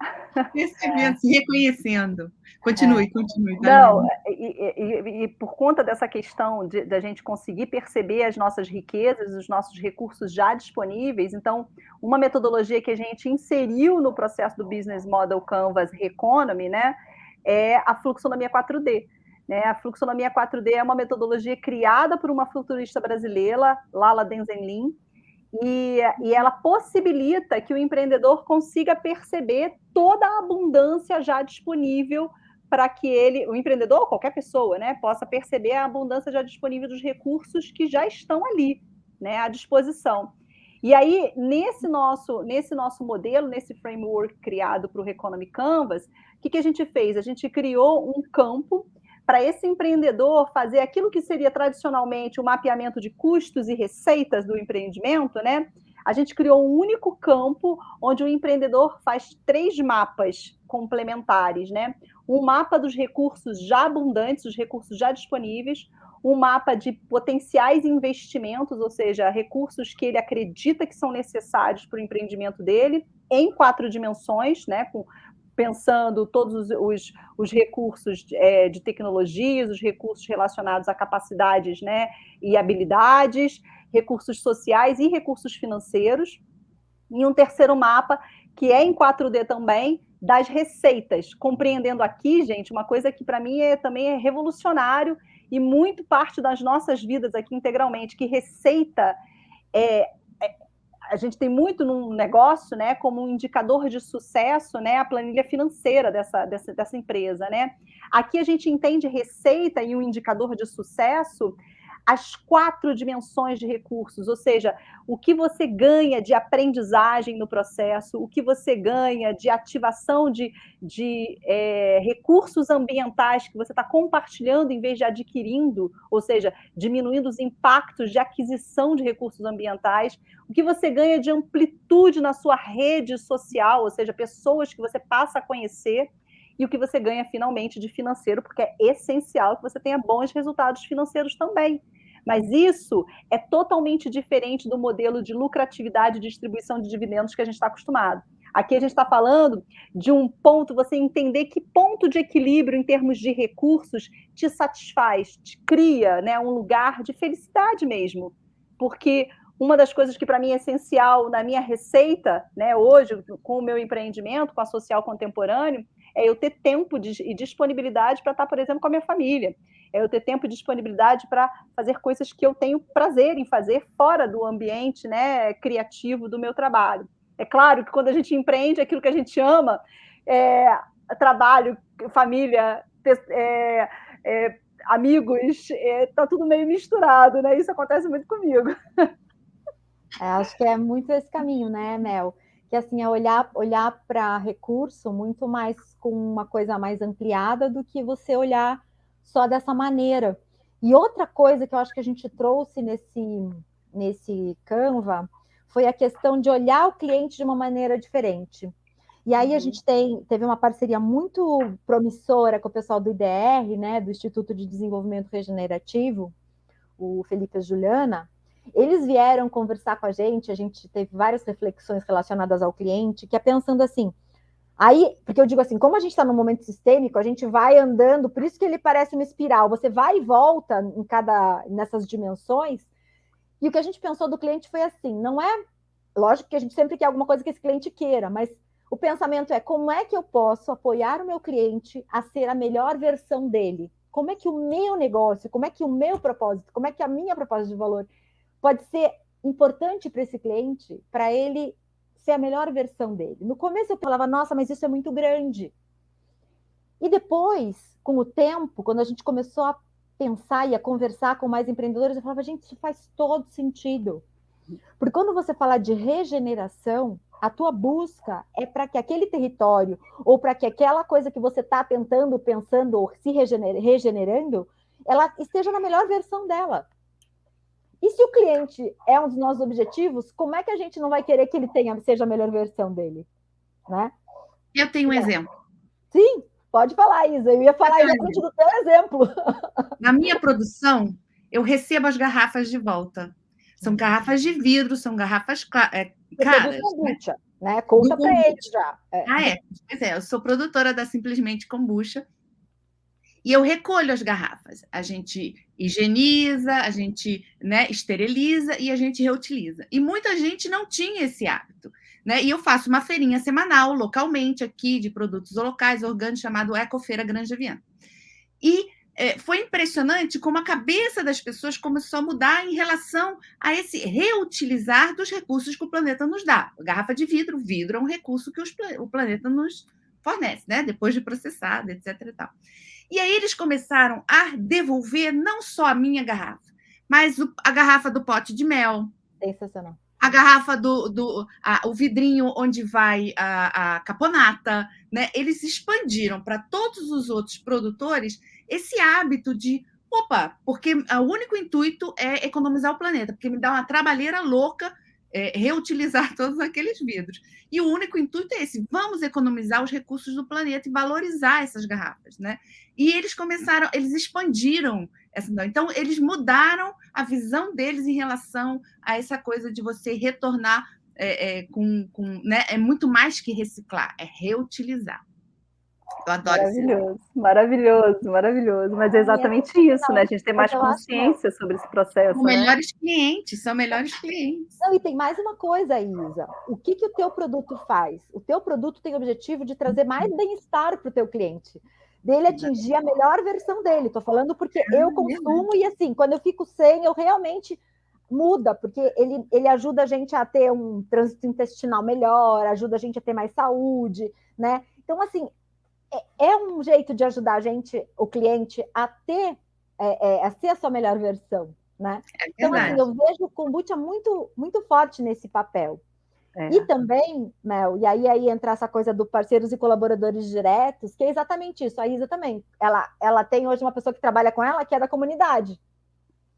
Percebendo, se reconhecendo. Continue. Não, e por conta dessa questão da gente conseguir perceber as nossas riquezas, os nossos recursos já disponíveis, então, uma metodologia que a gente inseriu no processo do Business Model Canvas Reconomy, né, é a fluxonomia 4D. Né? A fluxonomia 4D é uma metodologia criada por uma futurista brasileira, Lala Denzenlin, e ela possibilita que o empreendedor consiga perceber toda a abundância já disponível para que o empreendedor, ou qualquer pessoa, né, possa perceber a abundância já disponível dos recursos que já estão ali, né, à disposição. E aí, nesse nosso modelo, nesse framework criado para o Reconomy Canvas, o que a gente fez? A gente criou um campo para esse empreendedor fazer aquilo que seria tradicionalmente o mapeamento de custos e receitas do empreendimento, né? A gente criou um único campo onde o empreendedor faz 3 mapas complementares, né? Um mapa dos recursos já abundantes, os recursos já disponíveis, um mapa de potenciais investimentos, ou seja, recursos que ele acredita que são necessários para o empreendimento dele, em 4 dimensões, né? Pensando todos os recursos de tecnologias, os recursos relacionados a capacidades, né, e habilidades, recursos sociais e recursos financeiros. E um terceiro mapa, que é em 4D também, das receitas, compreendendo aqui, gente, uma coisa que para mim também é revolucionário e muito parte das nossas vidas aqui integralmente, que receita a gente tem muito num negócio, né, como um indicador de sucesso, né, a planilha financeira dessa empresa, né? Aqui a gente entende receita e um indicador de sucesso as 4 dimensões de recursos, ou seja, o que você ganha de aprendizagem no processo, o que você ganha de ativação de recursos ambientais que você está compartilhando em vez de adquirindo, ou seja, diminuindo os impactos de aquisição de recursos ambientais, o que você ganha de amplitude na sua rede social, ou seja, pessoas que você passa a conhecer, e o que você ganha finalmente de financeiro, porque é essencial que você tenha bons resultados financeiros também. Mas isso é totalmente diferente do modelo de lucratividade e distribuição de dividendos que a gente está acostumado. Aqui a gente está falando de um ponto, você entender que ponto de equilíbrio em termos de recursos te satisfaz, te cria, né, um lugar de felicidade mesmo. Porque uma das coisas que para mim é essencial na minha receita, né, hoje, com o meu empreendimento, com a Social Contemporâneo, é eu ter tempo e disponibilidade para estar, por exemplo, com a minha família. É eu ter tempo e disponibilidade para fazer coisas que eu tenho prazer em fazer fora do ambiente, né, criativo do meu trabalho. É claro que quando a gente empreende aquilo que a gente ama, trabalho, família, amigos, tá tudo meio misturado, né? Isso acontece muito comigo. Acho que é muito esse caminho, né, Mel? Que assim, é olhar para recurso muito mais com uma coisa mais ampliada do que você olhar só dessa maneira. E outra coisa que eu acho que a gente trouxe nesse Canva foi a questão de olhar o cliente de uma maneira diferente. E aí a gente teve uma parceria muito promissora com o pessoal do IDR, né, do Instituto de Desenvolvimento Regenerativo, o Felipe e a Juliana. Eles vieram conversar com a gente teve várias reflexões relacionadas ao cliente, que é pensando assim, aí, porque eu digo assim, como a gente está num momento sistêmico, a gente vai andando, por isso que ele parece uma espiral, você vai e volta nessas dimensões, e o que a gente pensou do cliente foi assim, não é, lógico que a gente sempre quer alguma coisa que esse cliente queira, mas o pensamento é, como é que eu posso apoiar o meu cliente a ser a melhor versão dele? Como é que o meu negócio, como é que o meu propósito, como é que a minha proposta de valor pode ser importante para esse cliente, para ele ser a melhor versão dele? No começo eu falava, nossa, mas isso é muito grande. E depois, com o tempo, quando a gente começou a pensar e a conversar com mais empreendedores, eu falava, gente, isso faz todo sentido. Porque quando você fala de regeneração, a tua busca é para que aquele território, ou para que aquela coisa que você está tentando, pensando, ou se regenerando, ela esteja na melhor versão dela. E se o cliente é um dos nossos objetivos, como é que a gente não vai querer que ele seja a melhor versão dele? Né? Eu tenho um exemplo. Sim, pode falar, Isa. Eu ia falar exatamente do teu exemplo. Na minha produção, eu recebo as garrafas de volta. São garrafas de vidro, são garrafas caras. Kombucha, né? Conta para eles já. Pois é, eu sou produtora da Simplesmente Kombucha e eu recolho as garrafas. A gente higieniza, a gente, né, esteriliza e a gente reutiliza. E muita gente não tinha esse hábito. Né? E eu faço uma feirinha semanal, localmente, aqui, de produtos locais, orgânicos, chamado Ecofeira Granja Viana. E foi impressionante como a cabeça das pessoas começou a mudar em relação a esse reutilizar dos recursos que o planeta nos dá. A garrafa de vidro, vidro é um recurso que o planeta nos fornece, né? Depois de processado, etc. E tal. E aí eles começaram a devolver não só a minha garrafa, mas a garrafa do pote de mel. Sensacional. A garrafa o vidrinho onde vai a caponata, né? Eles expandiram para todos os outros produtores esse hábito de, opa, porque o único intuito é economizar o planeta, porque me dá uma trabalheira louca reutilizar todos aqueles vidros. E o único intuito é esse, vamos economizar os recursos do planeta e valorizar essas garrafas, né? E eles expandiram essa. Então, eles mudaram a visão deles em relação a essa coisa de você retornar né? É muito mais que reciclar, é reutilizar. Eu adoro maravilhoso, maravilhoso, maravilhoso. Mas é exatamente isso, né? A gente tem mais consciência sobre esse processo. São melhores clientes, são melhores clientes. Não, e tem mais uma coisa, Isa. O que o teu produto faz? O teu produto tem o objetivo de trazer mais bem-estar para o teu cliente, dele atingir a melhor versão dele. Estou falando porque eu consumo e, assim, quando eu fico sem, eu realmente muda, porque ele ajuda a gente a ter um trânsito intestinal melhor, ajuda a gente a ter mais saúde, né? Então, assim, é um jeito de ajudar a gente, o cliente, a ter, a ser a sua melhor versão, né? Então, assim, eu vejo o kombucha muito, muito forte nesse papel. E também, Mel, e aí entra essa coisa do parceiros e colaboradores diretos, que é exatamente isso. A Isa também, ela tem hoje uma pessoa que trabalha com ela, que é da comunidade,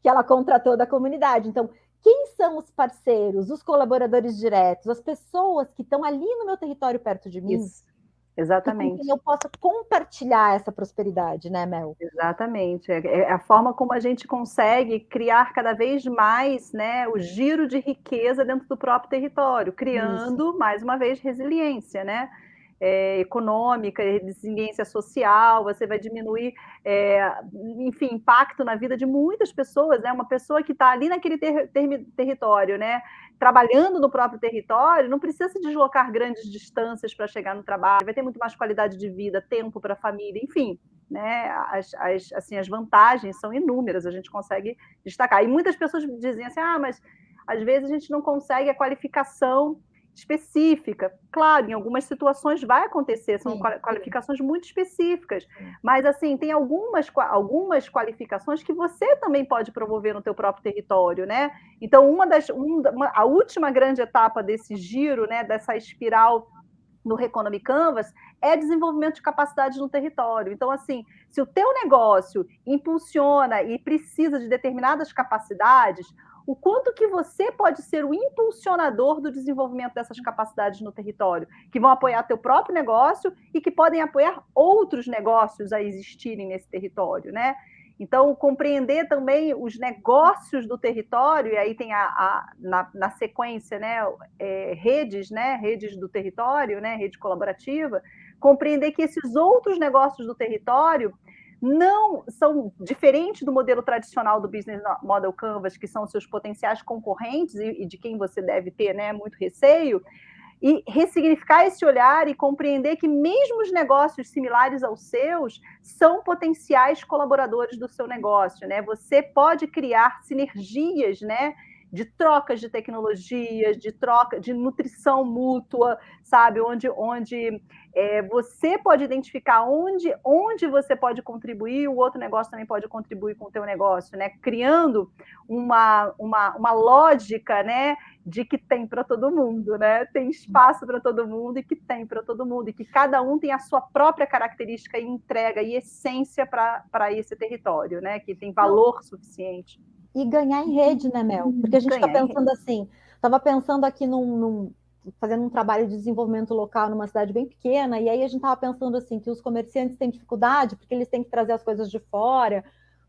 que ela contratou da comunidade. Então, quem são os parceiros, os colaboradores diretos, as pessoas que estão ali no meu território perto de mim? Isso. Exatamente. Com quem eu possa compartilhar essa prosperidade, né, Mel? Exatamente. É a forma como a gente consegue criar cada vez mais, né, o giro de riqueza dentro do próprio território, criando, mais uma vez, resiliência, né? Econômica, resiliência social, você vai diminuir, enfim, impacto na vida de muitas pessoas, né? Uma pessoa que está ali naquele território, né? Trabalhando no próprio território, não precisa se deslocar grandes distâncias para chegar no trabalho, vai ter muito mais qualidade de vida, tempo para a família, enfim, né? As vantagens são inúmeras, a gente consegue destacar. E muitas pessoas dizem assim, mas às vezes a gente não consegue a qualificação específica. Claro, em algumas situações vai acontecer, são qualificações muito específicas, mas assim, tem algumas qualificações que você também pode promover no teu próprio território, né? Então, a última grande etapa desse giro, né, dessa espiral no Reconomy Canvas, é desenvolvimento de capacidades no território. Então, assim, se o teu negócio impulsiona e precisa de determinadas capacidades, o quanto que você pode ser o impulsionador do desenvolvimento dessas capacidades no território, que vão apoiar teu próprio negócio e que podem apoiar outros negócios a existirem nesse território, né? Então, compreender também os negócios do território, e aí tem na sequência, né, redes do território, né, rede colaborativa, compreender que esses outros negócios do território não são diferentes do modelo tradicional do Business Model Canvas, que são seus potenciais concorrentes e de quem você deve ter, né, muito receio, e ressignificar esse olhar e compreender que mesmo os negócios similares aos seus são potenciais colaboradores do seu negócio, né? Você pode criar sinergias, né? De trocas de tecnologias, de troca, de nutrição mútua, sabe? Onde você pode identificar onde você pode contribuir, o outro negócio também pode contribuir com o teu negócio, né? Criando uma lógica, né? De que tem para todo mundo, né? Tem espaço para todo mundo e que tem para todo mundo, e que cada um tem a sua própria característica e entrega e essência para esse território, né? Que tem valor suficiente. E ganhar em rede, né, Mel? Porque a gente está pensando assim, estava pensando aqui fazendo um trabalho de desenvolvimento local numa cidade bem pequena, e aí a gente estava pensando assim, que os comerciantes têm dificuldade, porque eles têm que trazer as coisas de fora,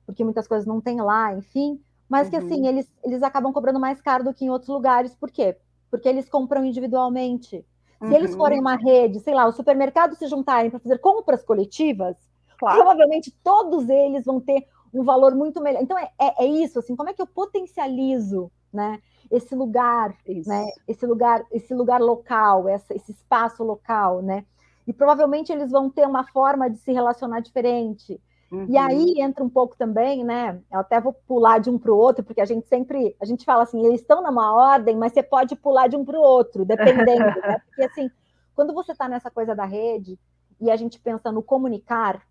porque muitas coisas não tem lá, enfim, mas que assim, eles acabam cobrando mais caro do que em outros lugares. Por quê? Porque eles compram individualmente. Se eles forem uma rede, sei lá, os supermercados se juntarem para fazer compras coletivas, provavelmente todos eles vão ter um valor muito melhor. Então, é isso, assim, como é que eu potencializo, né, esse lugar, né, esse lugar local, esse espaço local, né? E provavelmente eles vão ter uma forma de se relacionar diferente. E aí entra um pouco também, né? Eu até vou pular de um para o outro, porque a gente fala assim, eles estão numa ordem, mas você pode pular de um para o outro, dependendo, né? Porque assim, quando você está nessa coisa da rede e a gente pensa no comunicar,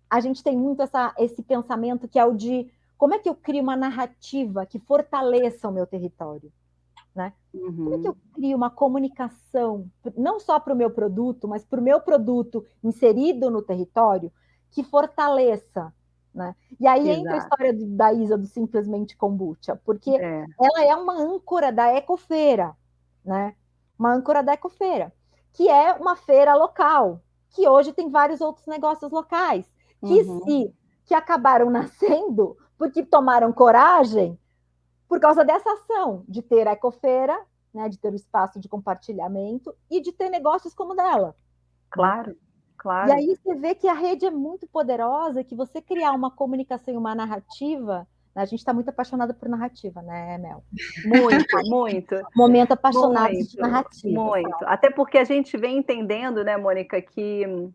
a gente tem muito esse pensamento que é o de como é que eu crio uma narrativa que fortaleça o meu território, né? Como é que eu crio uma comunicação, não só para o meu produto, mas para o meu produto inserido no território, que fortaleça, né? E aí entra a história da Isa do Simplesmente Kombucha, porque ela é uma âncora da Ecofeira, né? Uma âncora da Ecofeira, que é uma feira local, que hoje tem vários outros negócios locais, que acabaram nascendo porque tomaram coragem por causa dessa ação de ter a Ecofeira, né, de ter o espaço de compartilhamento e de ter negócios como o dela. Claro. Claro. E aí você vê que a rede é muito poderosa, que você criar uma comunicação e uma narrativa, né? A gente está muito apaixonada por narrativa, né, Mel? Muito. Momento apaixonado de narrativa. Muito. Sabe? Até porque a gente vem entendendo, né, Mônica, que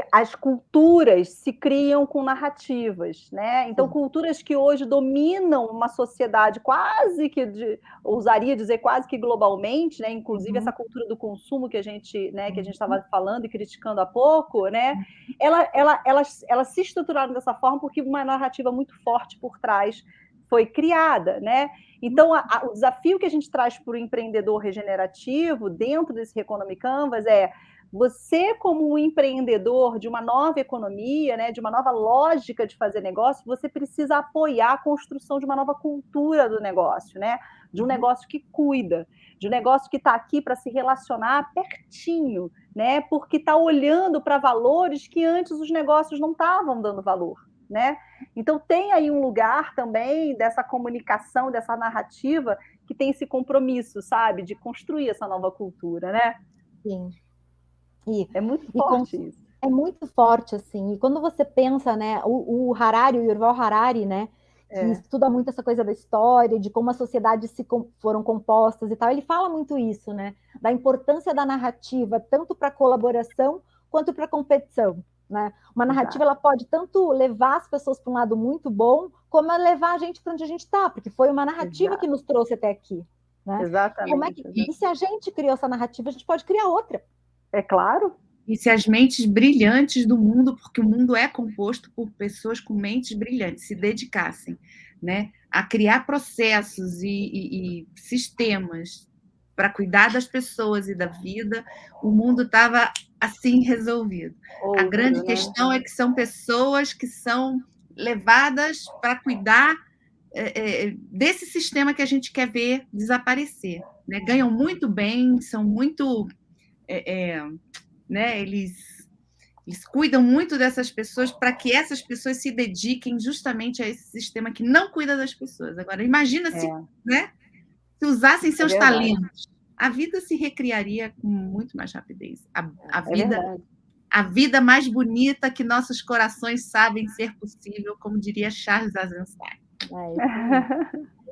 as culturas se criam com narrativas, né? Então, culturas que hoje dominam uma sociedade quase que, ousaria dizer, quase que globalmente, né? Inclusive essa cultura do consumo que a gente, né, que a gente estava falando e criticando há pouco, né? Elas se estruturaram dessa forma porque uma narrativa muito forte por trás foi criada, né? Então, o desafio que a gente traz para o empreendedor regenerativo dentro desse Economy Canvas é você, como um empreendedor de uma nova economia, né, de uma nova lógica de fazer negócio, você precisa apoiar a construção de uma nova cultura do negócio, né? De um negócio que cuida, de um negócio que está aqui para se relacionar pertinho, né? Porque está olhando para valores que antes os negócios não estavam dando valor, né? Então tem aí um lugar também dessa comunicação, dessa narrativa que tem esse compromisso, sabe, de construir essa nova cultura, né? Sim. É muito forte isso. É muito forte, assim. E quando você pensa, né, o Harari, o Yuval Harari, né, que estuda muito essa coisa da história, de como as sociedades foram compostas e tal, ele fala muito isso, né, da importância da narrativa, tanto para a colaboração quanto para a competição, né? Uma narrativa, ela pode tanto levar as pessoas para um lado muito bom, como levar a gente para onde a gente está, porque foi uma narrativa que nos trouxe até aqui, né? Exatamente. E se a gente criou essa narrativa, a gente pode criar outra. É claro. E se as mentes brilhantes do mundo, porque o mundo é composto por pessoas com mentes brilhantes, se dedicassem, né, a criar processos e sistemas para cuidar das pessoas e da vida, o mundo estava assim resolvido. A grande questão é que são pessoas que são levadas para cuidar desse sistema que a gente quer ver desaparecer, né? Ganham muito bem, são muito, né? Eles cuidam muito dessas pessoas para que essas pessoas se dediquem justamente a esse sistema que não cuida das pessoas. Agora, imagina se, né, se usassem seus talentos, a vida se recriaria com muito mais rapidez. A vida mais bonita que nossos corações sabem ser possível, como diria Charles Eisenstein.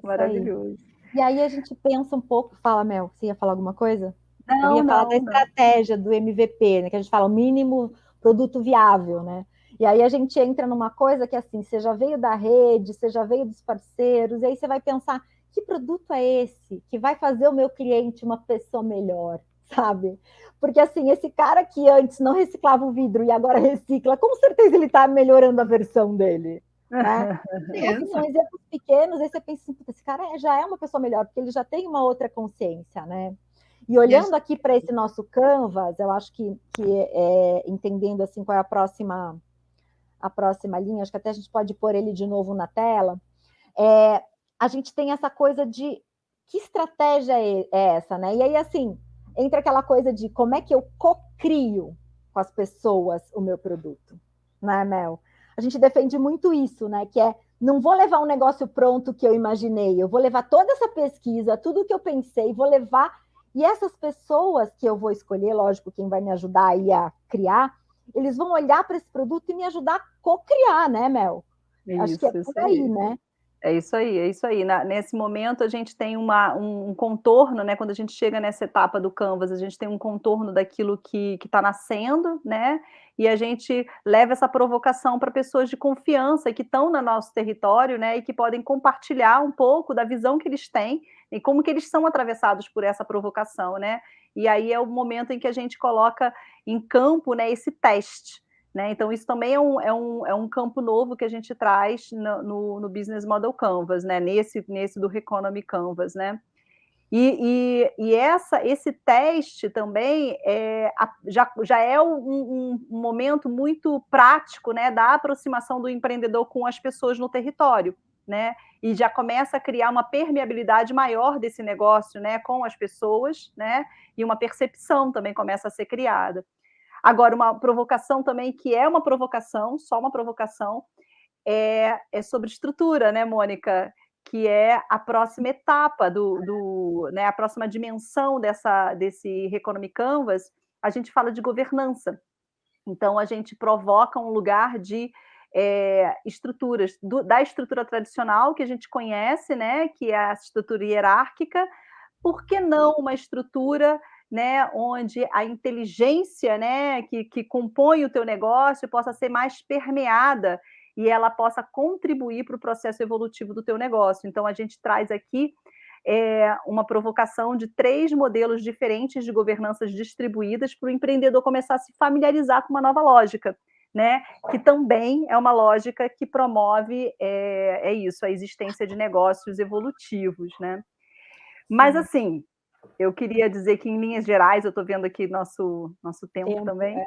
Maravilhoso. E aí a gente pensa um pouco, fala, Mel, você ia falar alguma coisa? Não, eu ia falar da estratégia do MVP, né, que a gente fala o mínimo produto viável, né? E aí a gente entra numa coisa que, assim, você já veio da rede, você já veio dos parceiros, e aí você vai pensar, que produto é esse que vai fazer o meu cliente uma pessoa melhor, sabe? Porque, assim, esse cara que antes não reciclava o vidro e agora recicla, com certeza ele está melhorando a versão dele, né? Então, são exemplos pequenos, aí você pensa, esse cara já é uma pessoa melhor, porque ele já tem uma outra consciência, né? E olhando aqui para esse nosso Canvas, eu acho que entendendo assim qual é a próxima linha, acho que até a gente pode pôr ele de novo na tela, a gente tem essa coisa de que estratégia é essa, né? E aí, assim, entra aquela coisa de como é que eu co-crio com as pessoas o meu produto, né, Mel? A gente defende muito isso, né? Que não vou levar um negócio pronto que eu imaginei, eu vou levar toda essa pesquisa, tudo que eu pensei, vou levar. E essas pessoas que eu vou escolher, lógico, quem vai me ajudar aí a criar, eles vão olhar para esse produto e me ajudar a co-criar, né, Mel? Acho que é por aí, né? É isso aí. Nesse momento, a gente tem um contorno, né? Quando a gente chega nessa etapa do Canvas, a gente tem um contorno daquilo que está nascendo, né? E a gente leva essa provocação para pessoas de confiança que estão no nosso território, né? E que podem compartilhar um pouco da visão que eles têm e como que eles são atravessados por essa provocação, né? E aí é o momento em que a gente coloca em campo, né, esse teste. Né? Então, isso também é um campo novo que a gente traz no Business Model Canvas, né? nesse do Reconomy Canvas. Né? E esse teste também já é um momento muito prático, né, da aproximação do empreendedor com as pessoas no território. Né? E já começa a criar uma permeabilidade maior desse negócio, né, com as pessoas, né? E uma percepção também começa a ser criada. Agora, uma provocação também, que é uma provocação, só uma provocação, é sobre estrutura, né, Mônica? Que é a próxima etapa, né, a próxima dimensão desse Reconomy Canvas, a gente fala de governança. Então, a gente provoca um lugar de estruturas, da estrutura tradicional que a gente conhece, né, que é a estrutura hierárquica. Por que não uma estrutura, né, onde a inteligência, né, que compõe o teu negócio possa ser mais permeada e ela possa contribuir para o processo evolutivo do teu negócio? Então, a gente traz aqui uma provocação de 3 modelos diferentes de governanças distribuídas para o empreendedor começar a se familiarizar com uma nova lógica, né? Que também é uma lógica que promove isso, a existência de negócios evolutivos, né? Mas, assim, eu queria dizer que, em linhas gerais, eu estou vendo aqui nosso tempo também.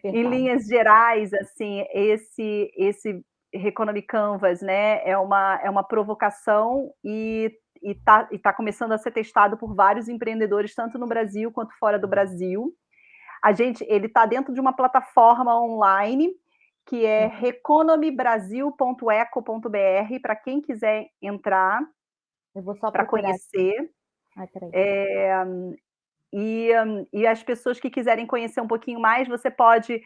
Em linhas gerais, assim, esse Reconomy Canvas, né, é uma provocação e está começando a ser testado por vários empreendedores, tanto no Brasil quanto fora do Brasil. Ele está dentro de uma plataforma online que é reconomybrasil.eco.br, para quem quiser entrar, para conhecer. E as pessoas que quiserem conhecer um pouquinho mais, você pode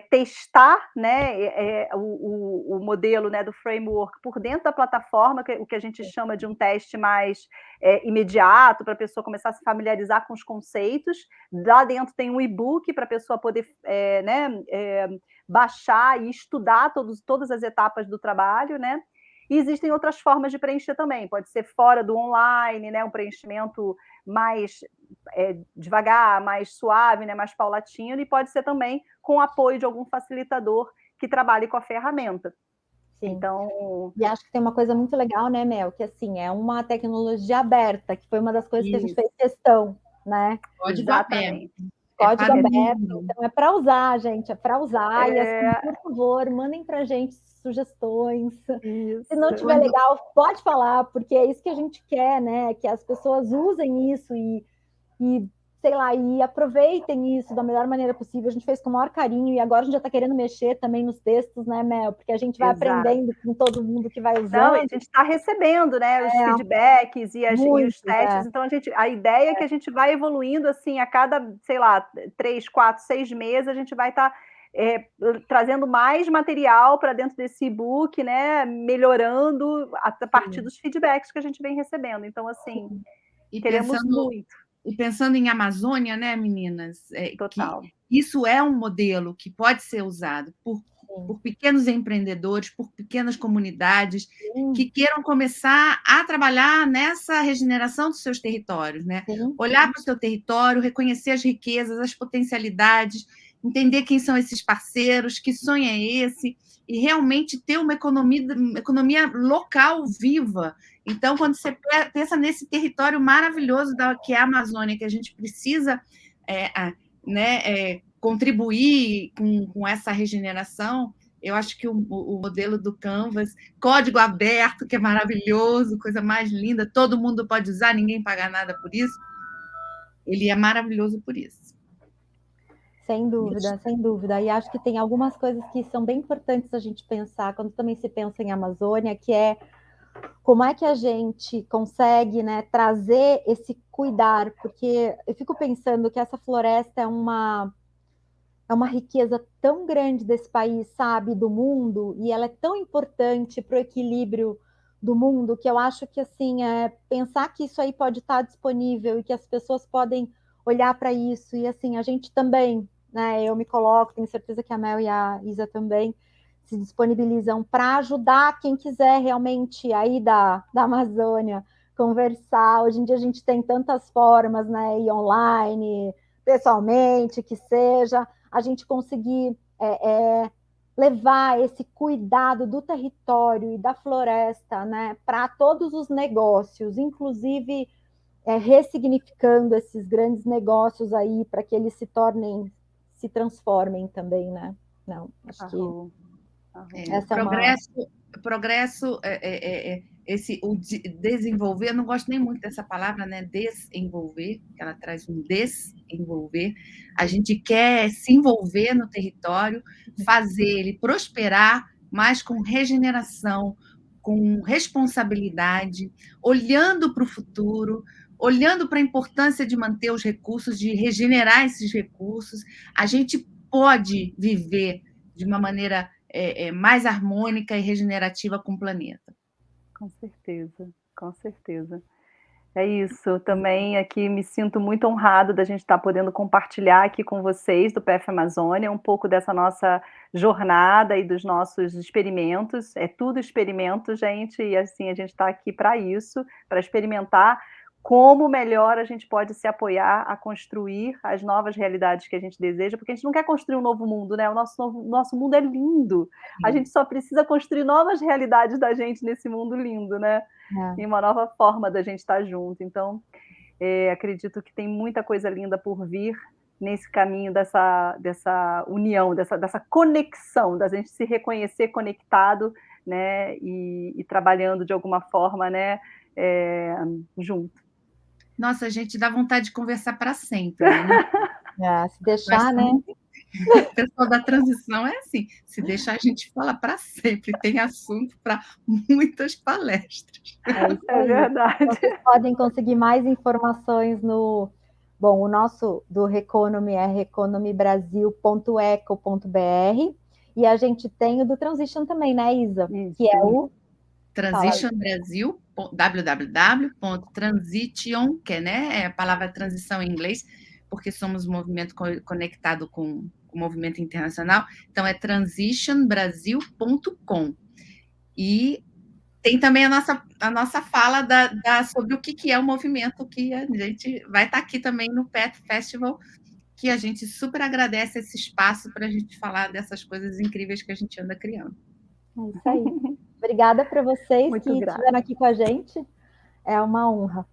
testar, né, o modelo, né, do framework por dentro da plataforma, o que a gente chama de um teste mais imediato, para a pessoa começar a se familiarizar com os conceitos. Lá dentro tem um e-book para a pessoa poder baixar e estudar todas as etapas do trabalho, né? E existem outras formas de preencher também, pode ser fora do online, né, um preenchimento mais devagar, mais suave, né, mais paulatino, e pode ser também com o apoio de algum facilitador que trabalhe com a ferramenta. Sim. Então... E acho que tem uma coisa muito legal, né, Mel, que assim, é uma tecnologia aberta, que foi uma das coisas que a gente fez questão, né? Exatamente. código para o aberto, mundo. então é para usar, gente, é para usar. E assim, por favor, mandem para a gente sugestões. Isso. Se não tiver legal, pode falar, porque é isso que a gente quer, né? Que as pessoas usem isso e sei lá, e aproveitem isso da melhor maneira possível. A gente fez com o maior carinho e agora a gente já está querendo mexer também nos textos, né, Mel? Porque a gente vai aprendendo com todo mundo que vai usando. Não, e a gente está recebendo, né, os feedbacks e os testes. Então, a ideia é que a gente vai evoluindo assim a cada, sei lá, 3, 4, 6 meses, a gente vai estar trazendo mais material para dentro desse e-book, né, melhorando a partir dos feedbacks que a gente vem recebendo. Então, assim, queremos muito. E pensando em Amazônia, né, meninas? Total. Que isso é um modelo que pode ser usado por pequenos empreendedores, por pequenas comunidades que queiram começar a trabalhar nessa regeneração dos seus territórios, né? Olhar para o seu território, reconhecer as riquezas, as potencialidades, entender quem são esses parceiros, que sonho é esse, e realmente ter uma economia local viva. Então, quando você pensa nesse território maravilhoso que é a Amazônia, que a gente precisa contribuir com essa regeneração, eu acho que o modelo do Canvas, código aberto, que é maravilhoso, coisa mais linda, todo mundo pode usar, ninguém paga nada por isso, ele é maravilhoso por isso. Sem dúvida, sem dúvida. E acho que tem algumas coisas que são bem importantes a gente pensar, quando também se pensa em Amazônia, que é como é que a gente consegue, né, trazer esse cuidar, porque eu fico pensando que essa floresta é uma riqueza tão grande desse país, sabe, do mundo, e ela é tão importante para o equilíbrio do mundo, que eu acho que, assim, pensar que isso aí pode estar disponível e que as pessoas podem olhar para isso, e, assim, a gente também, né, eu me coloco, tenho certeza que a Mel e a Isa também se disponibilizam para ajudar quem quiser realmente aí da Amazônia conversar. Hoje em dia a gente tem tantas formas, né, e online, pessoalmente, que seja, a gente conseguir levar esse cuidado do território e da floresta, né, para todos os negócios, inclusive ressignificando esses grandes negócios aí para que eles se transformem também, né? Não, acho que progresso, o desenvolver, eu não gosto nem muito dessa palavra, né? Desenvolver, que ela traz um desenvolver. A gente quer se envolver no território, fazer ele prosperar, mas com regeneração, com responsabilidade, olhando para o futuro, olhando para a importância de manter os recursos, de regenerar esses recursos. A gente pode viver de uma maneira mais harmônica e regenerativa com o planeta. Com certeza, com certeza. É isso, também aqui me sinto muito honrado da gente estar podendo compartilhar aqui com vocês do PF Amazônia um pouco dessa nossa jornada e dos nossos experimentos. É tudo experimento, gente, e assim a gente está aqui para isso, para experimentar como melhor a gente pode se apoiar a construir as novas realidades que a gente deseja, porque a gente não quer construir um novo mundo, né? O nosso mundo é lindo. A gente só precisa construir novas realidades da gente nesse mundo lindo, né? E uma nova forma da gente estar junto. Então, acredito que tem muita coisa linda por vir nesse caminho dessa união, dessa conexão, da gente se reconhecer conectado, né? E trabalhando de alguma forma, né? Junto. Nossa, a gente dá vontade de conversar para sempre, né? Se deixar, né? O pessoal da transição é assim, se deixar a gente fala para sempre, tem assunto para muitas palestras. É verdade. Vocês podem conseguir mais informações no... Bom, o nosso do Reconomy é reconomybrasil.eco.br e a gente tem o do Transition também, né, Isa? Isso. Que é o... Transition Brasil, www.transition, que é a palavra transição em inglês, porque somos um movimento conectado com o movimento internacional, então é transitionbrasil.com. E tem também a nossa fala sobre o que é o movimento, que a gente vai estar aqui também no PET Festival, que a gente super agradece esse espaço para a gente falar dessas coisas incríveis que a gente anda criando. É isso aí. Obrigada para vocês Muito que estiveram aqui com a gente. É uma honra.